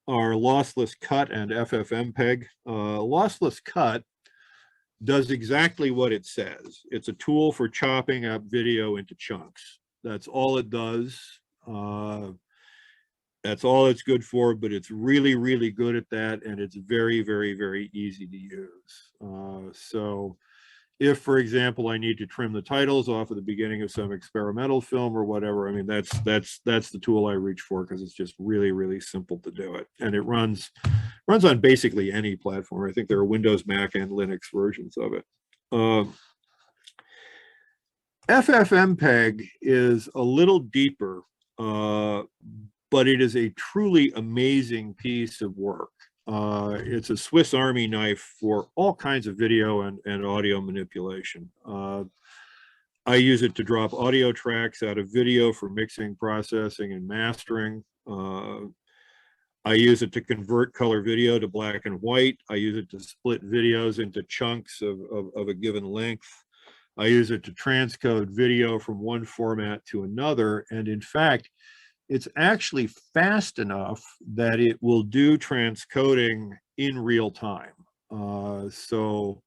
Lossless Cut and Ffmpeg. Lossless Cut does exactly what it says. It's a tool for chopping up video into chunks. That's all it does. That's all it's good for, but it's really, really good at that, and it's very, very, very easy to use. So if, for example, I need to trim the titles off at the beginning of some experimental film or whatever, I mean, that's the tool I reach for, because it's just really, really simple to do it. And it runs on basically any platform. I think there are Windows, Mac, and Linux versions of it. Ffmpeg is a little deeper, but it is a truly amazing piece of work. It's a Swiss Army knife for all kinds of video and audio manipulation. I use it to drop audio tracks out of video for mixing, processing, and mastering. I use it to convert color video to black and white. I use it to split videos into chunks of a given length. I use it to transcode video from one format to another. And in fact, it's actually fast enough that it will do transcoding in real time. So,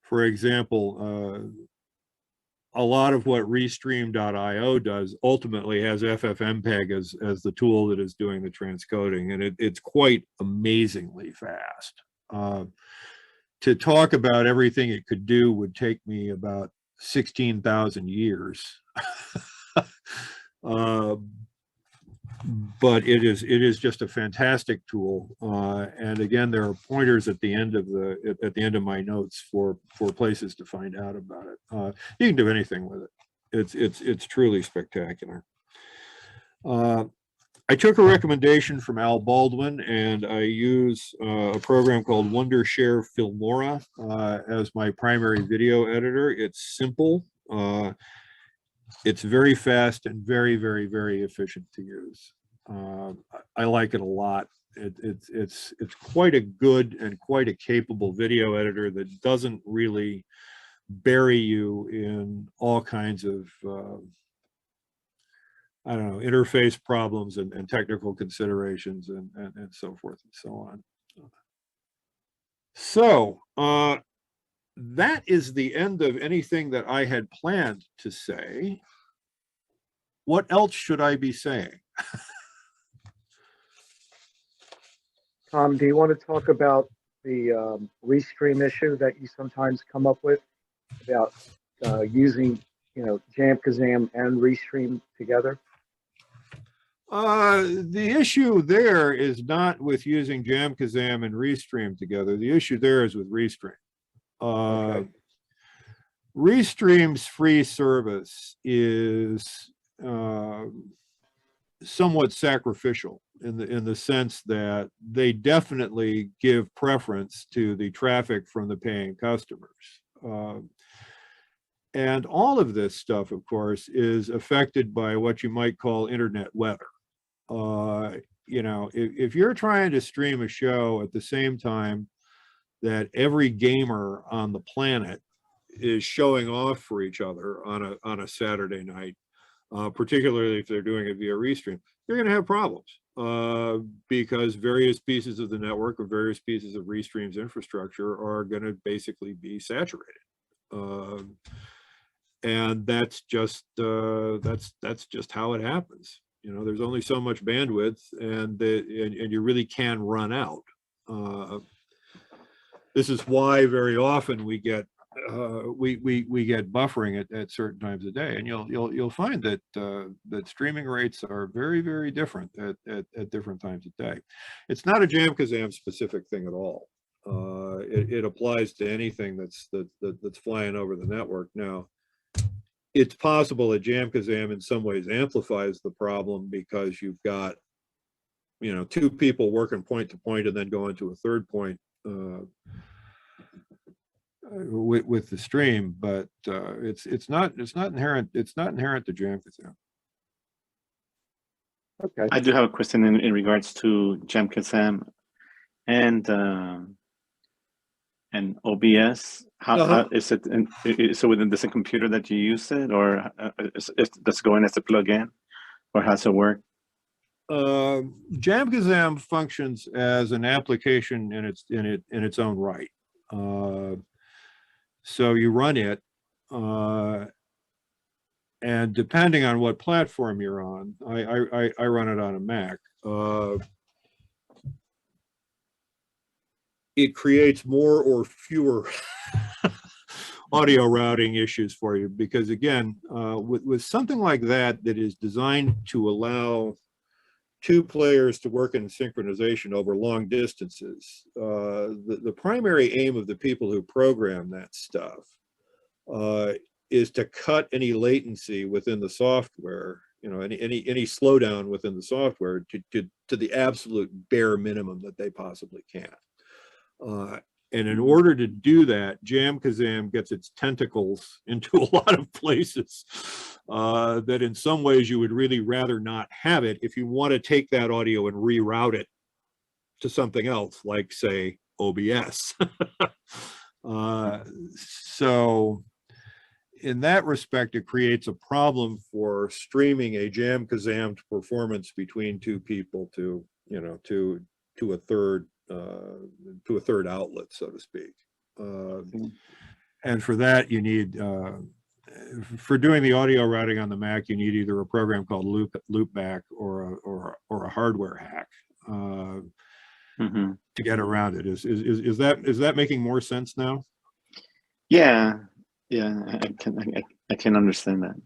for example, a lot of what Restream.io does ultimately has Ffmpeg as the tool that is doing the transcoding, and it's quite amazingly fast. To talk about everything it could do would take me about 16,000 years. But it is just a fantastic tool, and again, there are pointers at the end of my notes for places to find out about it. You can do anything with it. It's truly spectacular. I took a recommendation from Al Baldwin, and I use a program called Wondershare Filmora as my primary video editor. It's simple. It's very fast and very, very, very efficient to use. I like it a lot. It's quite a good and quite a capable video editor that doesn't really bury you in all kinds of I don't know, interface problems and technical considerations and so forth and so on. So that is the end of anything that I had planned to say. What else should I be saying? Tom, do you want to talk about the restream issue that you sometimes come up with about using, Jam-Kazam and restream together? The issue there is not with using Jam-Kazam and Restream together. The issue there is with Restream. Okay. Restream's free service is somewhat sacrificial in the sense that they definitely give preference to the traffic from the paying customers. And all of this stuff, of course, is affected by what you might call internet weather. If you're trying to stream a show at the same time that every gamer on the planet is showing off for each other on a Saturday night, particularly if they're doing it via Restream, you're going to have problems because various pieces of the network or various pieces of Restream's infrastructure are going to basically be saturated. And that's just how it happens. There's only so much bandwidth, and you really can run out. This is why very often we get buffering at certain times of day, and you'll find that that streaming rates are very, very different at different times of day. It's not a Jam-Kazam specific thing at all. It applies to anything that's flying over the network now. It's possible that Jam-Kazam in some ways amplifies the problem because you've got, two people working point to point and then going to a third point with the stream, but it's not inherent to Jam-Kazam. Okay. I do have a question in regards to Jam-Kazam and OBS. How is it? So within this computer that you use it, or does it go in as a plug-in, or how does it work? Jam-Kazam functions as an application in its own right. So you run it, and depending on what platform you're on, I run it on a Mac. It creates more or fewer audio routing issues for you because, again, with something like that is designed to allow two players to work in synchronization over long distances, the primary aim of the people who program that stuff is to cut any latency within the software, any slowdown within the software to the absolute bare minimum that they possibly can. And in order to do that, Jam-Kazam gets its tentacles into a lot of places that in some ways you would really rather not have it if you want to take that audio and reroute it to something else, like, say, OBS. So in that respect, it creates a problem for streaming a Jam-Kazam performance between two people to a third outlet, so to speak. And for that, you need, for doing the audio routing on the Mac, you need either a program called Loopback or a hardware hack to get around it. Is that making more sense now? Yeah, I can understand that.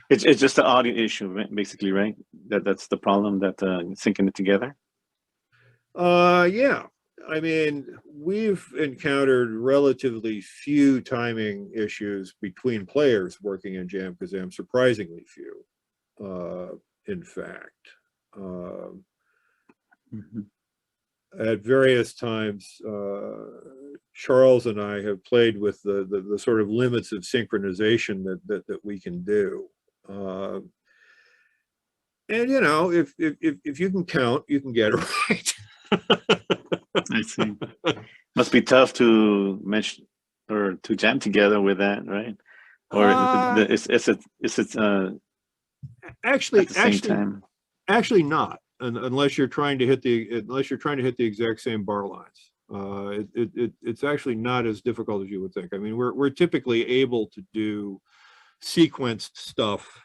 It's just the audio issue, basically, right? That's the problem, that syncing it together. Yeah, I mean, we've encountered relatively few timing issues between players working in Jam-Kazam, surprisingly few, in fact. At various times, Charles and I have played with the sort of limits of synchronization that we can do. And you know, if you can count, you can get it right. I see. Must be tough to mesh or to jam together with that, right? Or it's actually, at the same time. Actually not, unless you're trying to hit the exact same bar lines. It's actually not as difficult as you would think. I mean, we're typically able to do sequenced stuff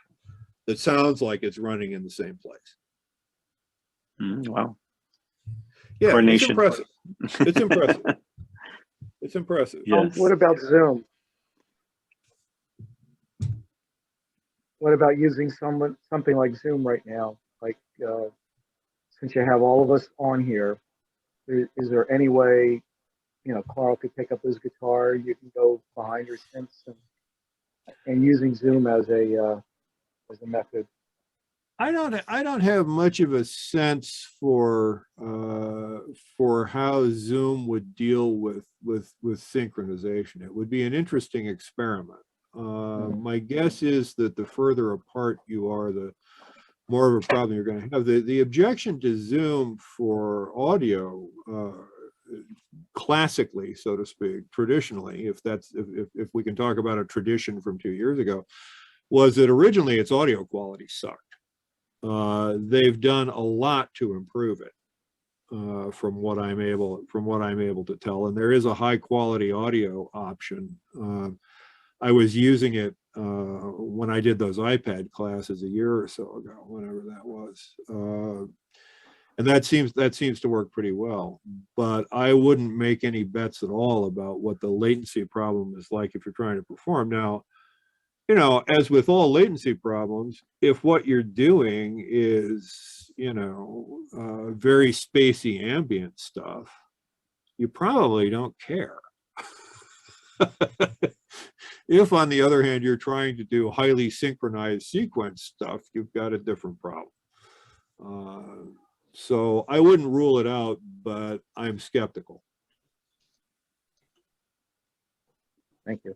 that sounds like it's running in the same place. Wow. Yeah, it's Coordination. impressive. It's impressive. It's impressive. Yes. What about Zoom? What about using something like Zoom right now? Like, since you have all of us on here, is there any way, you know, Karl could pick up his guitar, you can go behind your synths and using Zoom as a method? I don't have much of a sense for how Zoom would deal with synchronization. It would be an interesting experiment. My guess is that the further apart you are, the more of a problem you're going to have. The objection to Zoom for audio, classically, so to speak, traditionally, if we can talk about a tradition from 2 years ago, was that originally its audio quality sucked. They've done a lot to improve it, from what I'm able to tell, and there is a high quality audio option. I was using it when I did those iPad classes a year or so ago, whenever that was, and that seems to work pretty well. But I wouldn't make any bets at all about what the latency problem is like if you're trying to perform. Now, you know, as with all latency problems, if what you're doing is, you know, very spacey ambient stuff, you probably don't care. If, on the other hand, you're trying to do highly synchronized sequence stuff, you've got a different problem. So I wouldn't rule it out, but I'm skeptical. Thank you.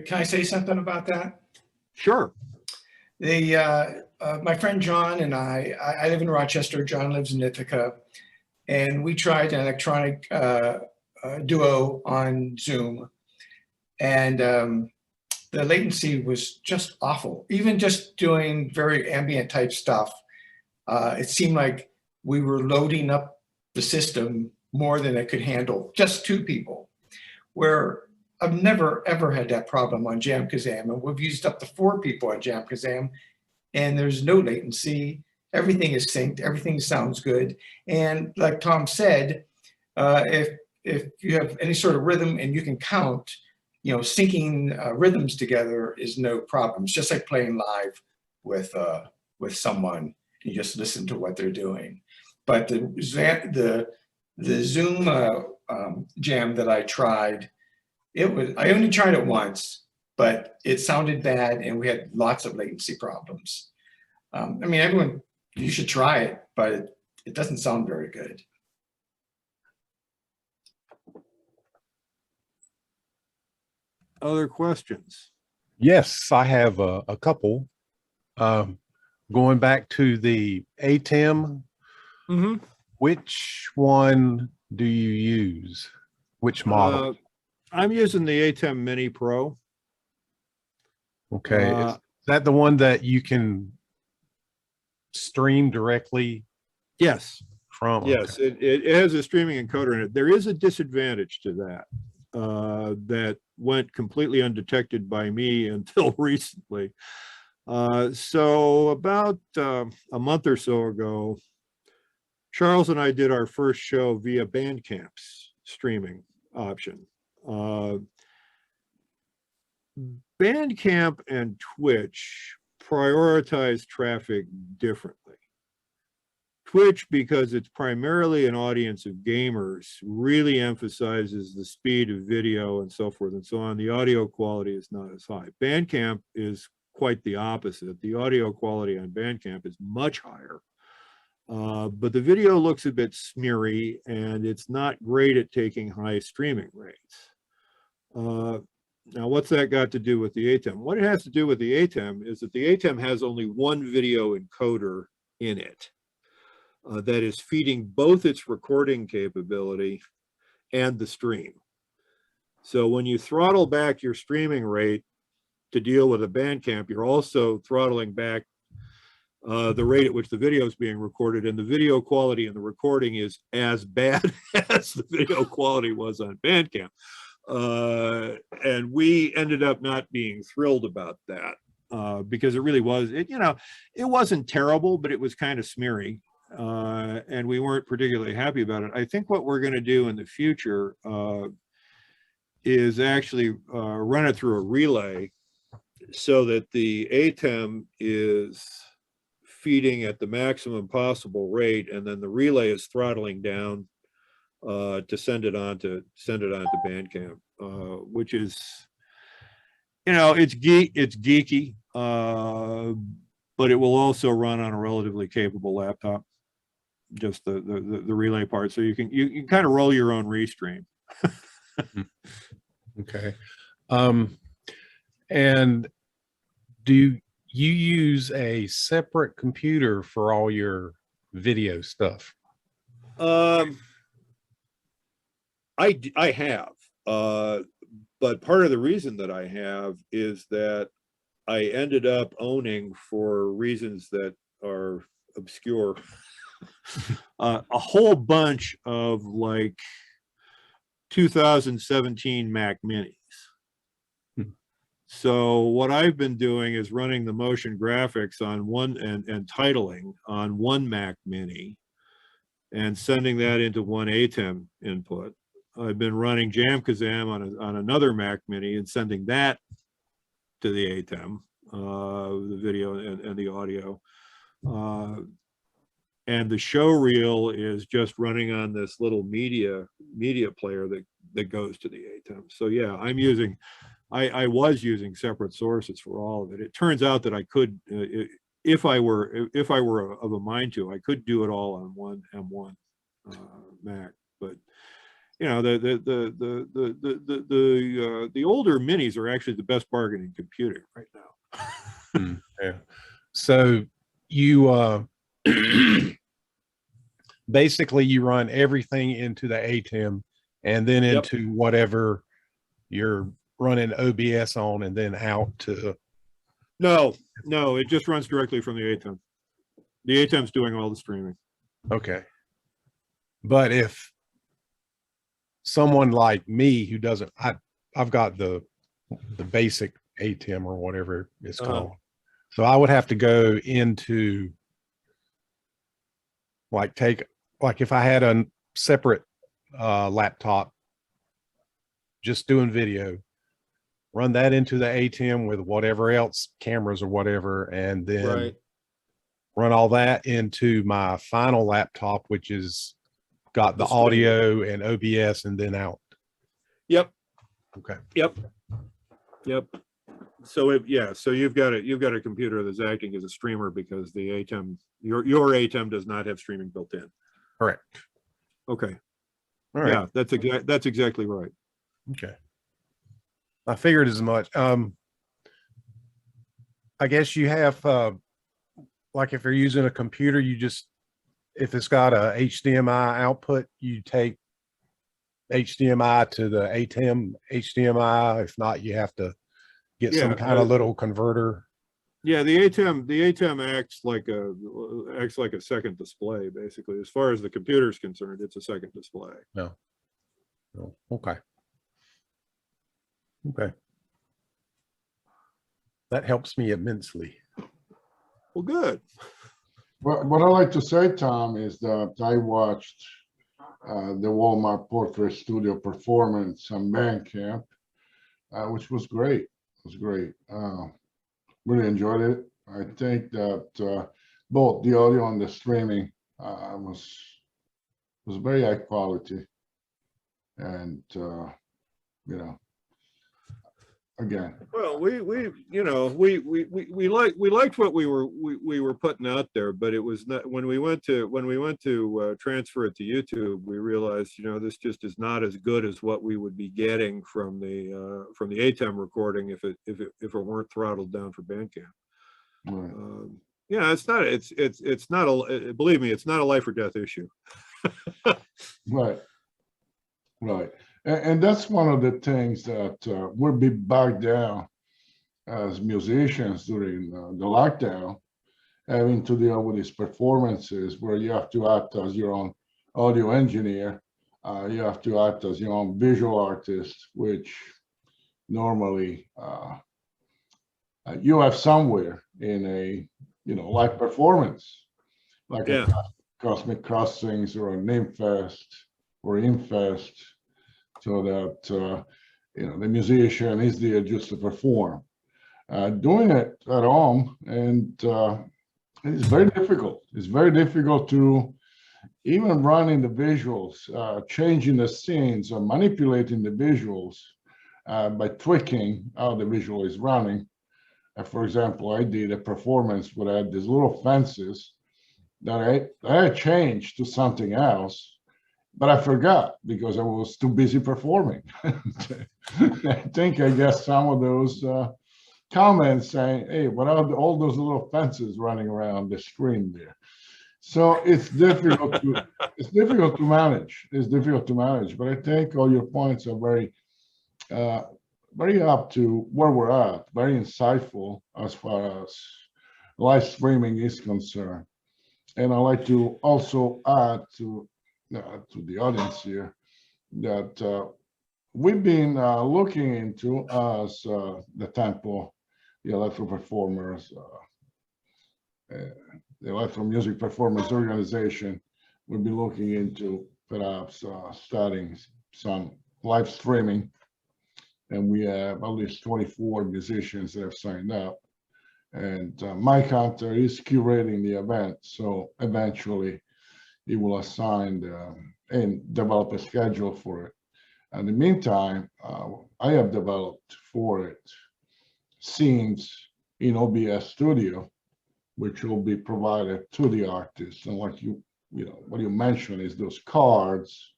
Can I say something about that? Sure. My friend John and I live in Rochester, John lives in Ithaca, and we tried an electronic duo on Zoom, and the latency was just awful. Even just doing very ambient type stuff, it seemed like we were loading up the system more than it could handle, just two people, where I've never, ever had that problem on JamKazam, and we've used up to 4 people on JamKazam, and there's no latency. Everything is synced. Everything sounds good. And like Tom said, if you have any sort of rhythm and you can count, you know, syncing rhythms together is no problem. It's just like playing live with someone. You just listen to what they're doing. But the Zoom jam that I tried, I only tried it once, but it sounded bad and we had lots of latency problems. I mean, you should try it, but it doesn't sound very good. Other questions? Yes, I have a couple. Going back to the ATEM, which one do you use? Which model? I'm using the ATEM Mini Pro. Okay, is that the one that you can stream directly? Yes. From? Yes, Okay. it has a streaming encoder in it. There is a disadvantage to that that went completely undetected by me until recently. So about a month or so ago, Charles and I did our first show via Bandcamp's streaming option. Bandcamp and Twitch prioritize traffic differently. Twitch, because it's primarily an audience of gamers, really emphasizes the speed of video and so forth and so on. The audio quality is not as high. Bandcamp is quite the opposite. The audio quality on Bandcamp is much higher, but the video looks a bit smeary and it's not great at taking high streaming rates. Now, what's that got to do with the ATEM? What it has to do with the ATEM is that the ATEM has only one video encoder in it that is feeding both its recording capability and the stream. So when you throttle back your streaming rate to deal with a Bandcamp, you're also throttling back the rate at which the video is being recorded, and the video quality in the recording is as bad as the video quality was on Bandcamp. And we ended up not being thrilled about that because it really was, it wasn't terrible, but it was kind of smeary, and we weren't particularly happy about it. I think what we're going to do in the future is actually run it through a relay so that the ATEM is feeding at the maximum possible rate, and then the relay is throttling down to send it on to Bandcamp, which is, it's geeky, but it will also run on a relatively capable laptop. Just the relay part, so you can kind of roll your own restream. Okay. And do you use a separate computer for all your video stuff? I have, but part of the reason that I have is that I ended up owning, for reasons that are obscure, a whole bunch of like 2017 Mac Minis. So what I've been doing is running the motion graphics on one and titling on one Mac Mini and sending that into one ATEM input. I've been running Jamkazam on another Mac Mini and sending that to the ATEM, the video and the audio. And the show reel is just running on this little media player that goes to the ATEM. So yeah, I was using separate sources for all of it. It turns out that I could, if I were of a mind to, I could do it all on one M1 Mac. But the older minis are actually the best bargain in computing right now. Yeah. So you basically you run everything into the ATEM and then into whatever you're running OBS on, and then out to. No, it just runs directly from the ATEM. The ATEM's doing all the streaming. Okay. But if someone like me who doesn't, I've got the basic ATEM or whatever it's called. So I would have to go into like if I had a separate laptop just doing video, run that into the ATEM with whatever else, cameras or whatever, and then run all that into my final laptop, which is got the audio and OBS, and then out. Yep. Okay. Yep. So so you've got a computer that's acting as a streamer because the ATEM, your ATEM does not have streaming built in. Correct. Okay. All right. Yeah, that's exactly right. Okay. I figured as much. I guess you have like if you're using a computer, you just, if it's got a HDMI output, you take HDMI to the ATEM HDMI. If not, you have to get some kind of little converter. Yeah, the ATEM acts like a second display, basically. As far as the computer is concerned, it's a second display. No. Okay. Okay. That helps me immensely. Well, good. What I like to say, Tom, is that I watched the Walmart Portrait Studio performance on Bandcamp, which was great. It was great. Really enjoyed it. I think that both the audio and the streaming was very high quality, and again. Well, we liked what we were putting out there, but it was not, when we went to transfer it to YouTube, we realized, this just is not as good as what we would be getting from the ATEM recording if it weren't throttled down for Bandcamp. Right. Yeah, it's not a, believe me, it's not a life or death issue. Right. Right. And that's one of the things that we'll be back down as musicians during the lockdown, having to deal with these performances where you have to act as your own audio engineer. You have to act as your own visual artist, which normally you have somewhere in a, live performance, like Yeah. a Cosmic Crossings or a Name Fest or Infest, so that the musician is there just to perform. Doing it at home, and it's very difficult. It's very difficult to even running the visuals, changing the scenes, or manipulating the visuals by tweaking how the visual is running. For example, I did a performance where I had these little fences that I changed to something else, but I forgot because I was too busy performing. I think I got some of those comments saying, "Hey, what are all those little fences running around the screen there?" So it's difficult to manage. It's difficult to manage. But I think all your points are very up to where we're at. Very insightful as far as live streaming is concerned. And I'd like to also add to the audience here that we've been looking into as the Tempo, the electro performers, the Electro Music Performance Organization. We'll be looking into perhaps starting some live streaming, and we have at least 24 musicians that have signed up. And Mike Hunter is curating the event, so eventually he will assign and develop a schedule for it. In the meantime, I have developed for it scenes in OBS Studio, which will be provided to the artists. And what you mentioned is those cards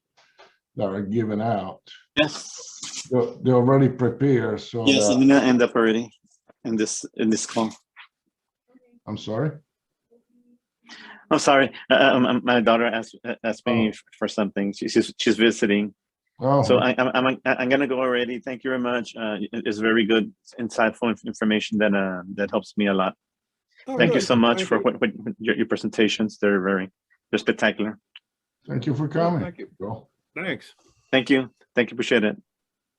that are given out. Yes. They're already prepared, so Yes, I'm gonna end up already in this call. I'm sorry. I'm sorry. My daughter asked me for something. She's visiting. Oh, So I'm gonna go already. Thank you very much. It's very good, insightful information that helps me a lot. Oh, Thank you good. so much Thank for you. what your presentations. They're spectacular. thank you for coming. Thank you. Bill. Thanks. Thank you. Appreciate it.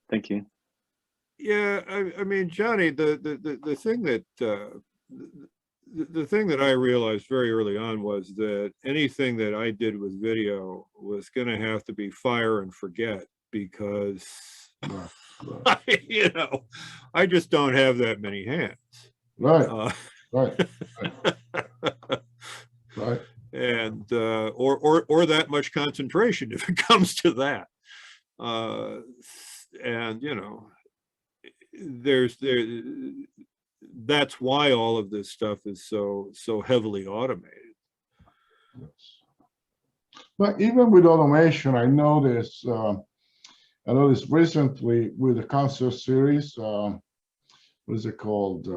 Thank you. Yeah, I mean, Johnny, the thing that the thing that I realized very early on was that anything that I did with video was going to have to be fire and forget, because I just don't have that many hands. Right. Right. Right. And or that much concentration if it comes to that. And that's why all of this stuff is so heavily automated. Yes. But even with automation, I noticed recently with the concert series, what is it called?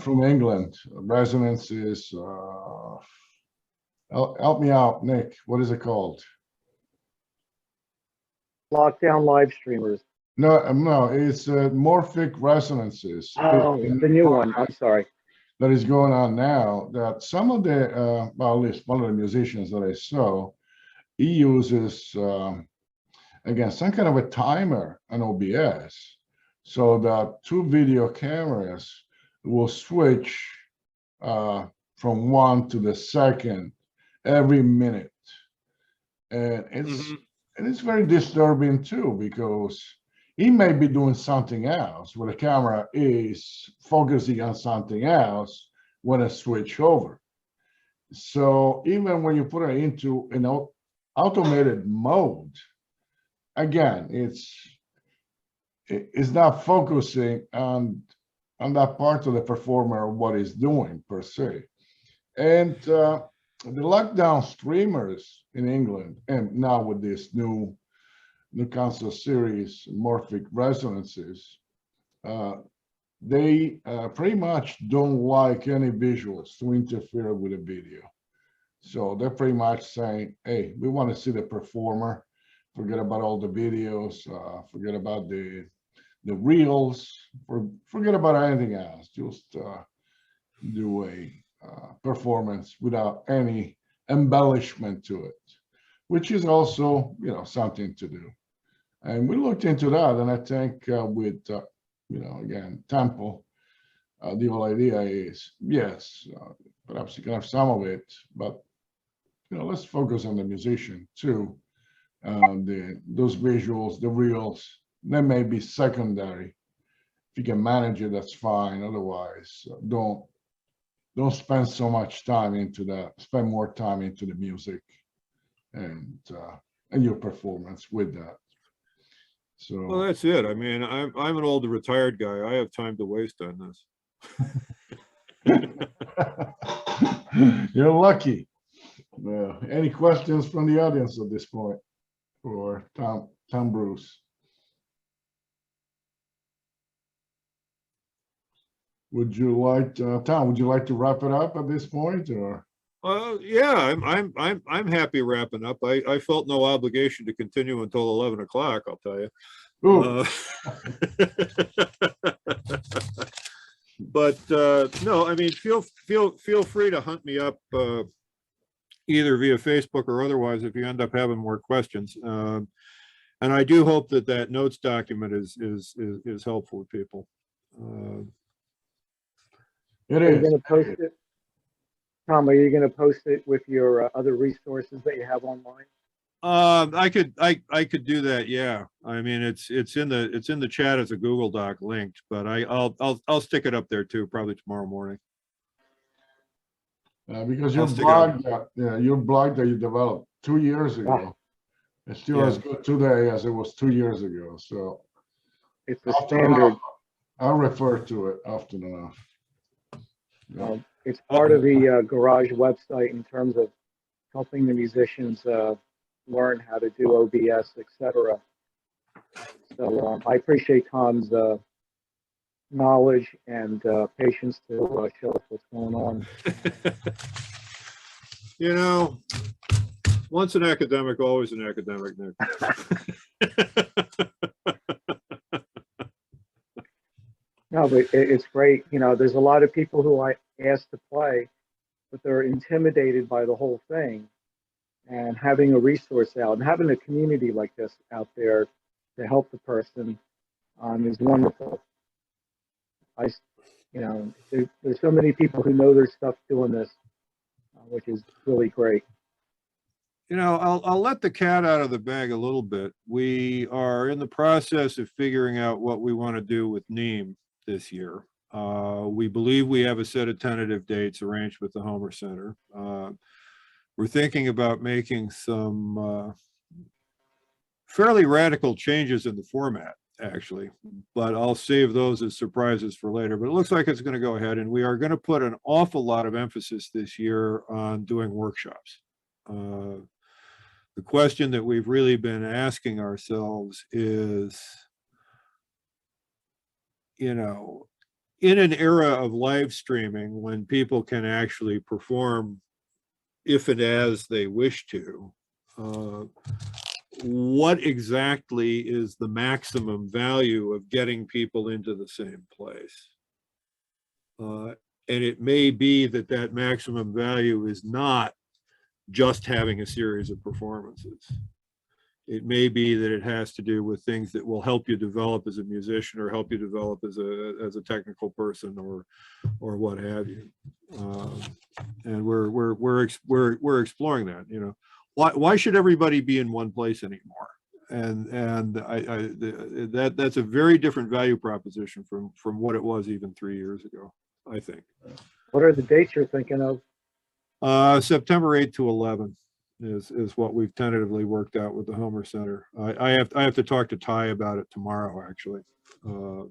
From England, Resonances. Help me out, Nick. What is it called? Lockdown live streamers. No, it's Morphic Resonances. Oh, the new one. I'm sorry. That is going on now. That some of the, well, at least one of the musicians that I saw, he uses again some kind of a timer on OBS, so that two video cameras will switch from one to the second every minute, and it's very disturbing too, because he may be doing something else where the camera is focusing on something else when it switch over. So even when you put it into an automated mode, again, it's is not focusing on that part of the performer of what he's doing per se. And the lockdown streamers in England, and now with this new console series, morphic resonances, they pretty much don't like any visuals to interfere with the video. So they're pretty much saying, hey, we want to see the performer, forget about all the videos, forget about the reels, forget about anything else, just do a performance without any embellishment to it, which is also, you know, something to do. And we looked into that, and I think with, you know, again, tempo, the whole idea is, yes, perhaps you can have some of it, but, you know, let's focus on the musician too. Those visuals, the reels, they may be secondary. If you can manage it, that's fine. Otherwise, don't spend so much time into that. Spend more time into the music and your performance with that. So Well, that's it. I mean, I'm an old retired guy. I have time to waste on this. you're lucky. Any questions from the audience at this point for Tom Bruce? Would you like Tom? Would you like to wrap it up at this point, or? Yeah, I'm happy wrapping up. I felt no obligation to continue until 11 o'clock. I'll tell you. But no, I mean, feel free to hunt me up either via Facebook or otherwise if you end up having more questions. And I do hope that notes document is helpful to people. It Are you is. going to post it? Tom, are you going to post it with your other resources that you have online? I could do that. Yeah. I mean, it's in the chat as a Google Doc linked, but I'll stick it up there too, probably tomorrow morning. Because your blog that you developed 2 years ago, it's still as good today as it was 2 years ago. So it's a standard. I'll refer to it often enough. It's part of the Garage website in terms of helping the musicians learn how to do OBS, etc. So I appreciate Tom's knowledge and patience to show us what's going on. You know, once an academic, always an academic, Nick. No, but it's great. You know, there's a lot of people who I ask to play, but they're intimidated by the whole thing. And having a resource out and having a community like this out there to help the person is wonderful. There's so many people who know their stuff doing this, which is really great. You know, I'll let the cat out of the bag a little bit. We are in the process of figuring out what we want to do with NEAM this year. We believe we have a set of tentative dates arranged with the Homer Center. We're thinking about making some fairly radical changes in the format, actually, but I'll save those as surprises for later. But it looks like it's going to go ahead, and we are going to put an awful lot of emphasis this year on doing workshops. The question that we've really been asking ourselves is, you know, in an era of live streaming, when people can actually perform if and as they wish to, what exactly is the maximum value of getting people into the same place? And it may be that maximum value is not just having a series of performances. It may be that it has to do with things that will help you develop as a musician or help you develop as a technical person or what have you. And we're exploring that. You know, why should everybody be in one place anymore? And that's a very different value proposition from what it was even 3 years ago, I think. What are the dates you're thinking of? September 8 to 11 is what we've tentatively worked out with the Homer Center. I have to talk to Ty about it tomorrow, actually. So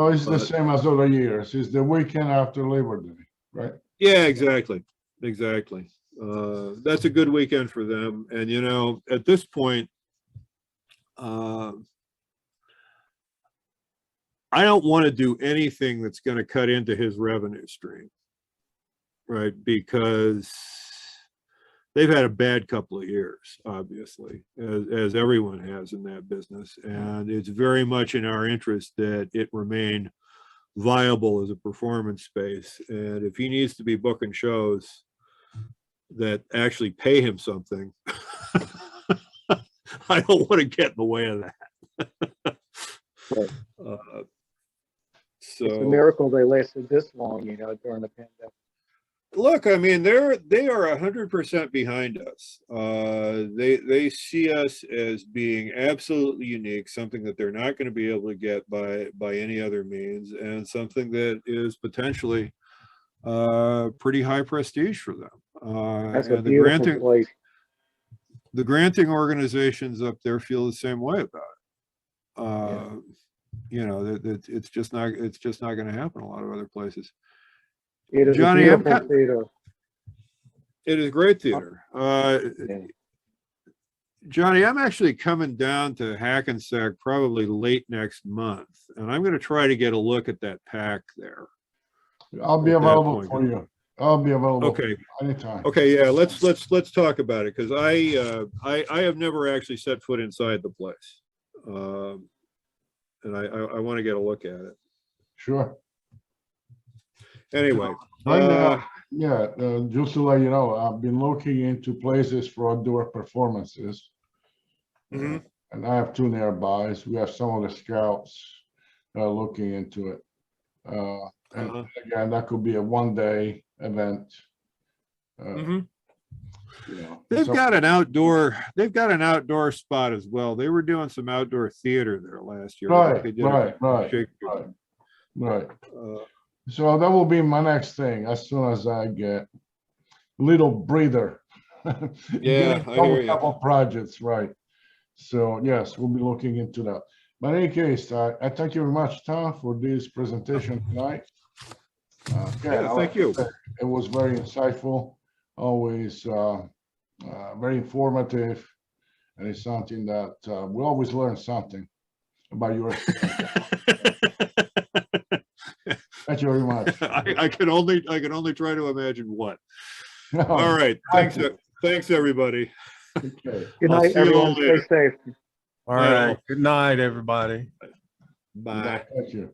it's the But- same as other years. It's the weekend after Labor Day, right? Yeah, exactly. Exactly. That's a good weekend for them. And, you know, at this point, I don't want to do anything that's going to cut into his revenue stream, right? Because they've had a bad couple of years, obviously, as everyone has in that business. And it's very much in our interest that it remain viable as a performance space. And if he needs to be booking shows that actually pay him something, I don't want to get in the way of that. Right. So It's a miracle they lasted this long, you know, during the pandemic. look, I mean, they are 100% behind us. They see us as being absolutely unique, something that they're not going to be able to get by any other means, and something that is potentially pretty high prestige for them. That's a And the beautiful place. granting organizations up there feel the same way about it. Yeah. You know, that it's just not going to happen a lot of other places. It is Johnny, a I'm beautiful theater. It is great theater. Yeah. Johnny, I'm actually coming down to Hackensack probably late next month, and I'm going to try to get a look at that pack there. I'll be At that available point. for you. I'll be available Okay. anytime. Okay, yeah, let's talk about it, because I have never actually set foot inside the place, and I want to get a look at it. Sure. Anyway, Right now, yeah, just to let you know, I've been looking into places for outdoor performances. Mhm. And I have two nearby. We have some of the scouts looking into it. And Uh-huh. again, that could be a one-day event. Mhm. You know, They've so- got an outdoor spot as well. They were doing some outdoor theater there last year. I think they did a right. Shakespeare. So that will be my next thing as soon as I get a little breather. Yeah, Get a I hear you. couple projects, right? So yes, we'll be looking into that. But in any case, I thank you very much, Tom, for this presentation tonight. Yeah, thank you. It was very insightful, always very informative, and it's something that we always learn something about your. Thank you very much. I can only try to imagine what. No, All right, thanks everybody. okay. Good I'll night, see you all everyone. Stay later. safe. All Right on. right. Good night, everybody. Bye. Thank you.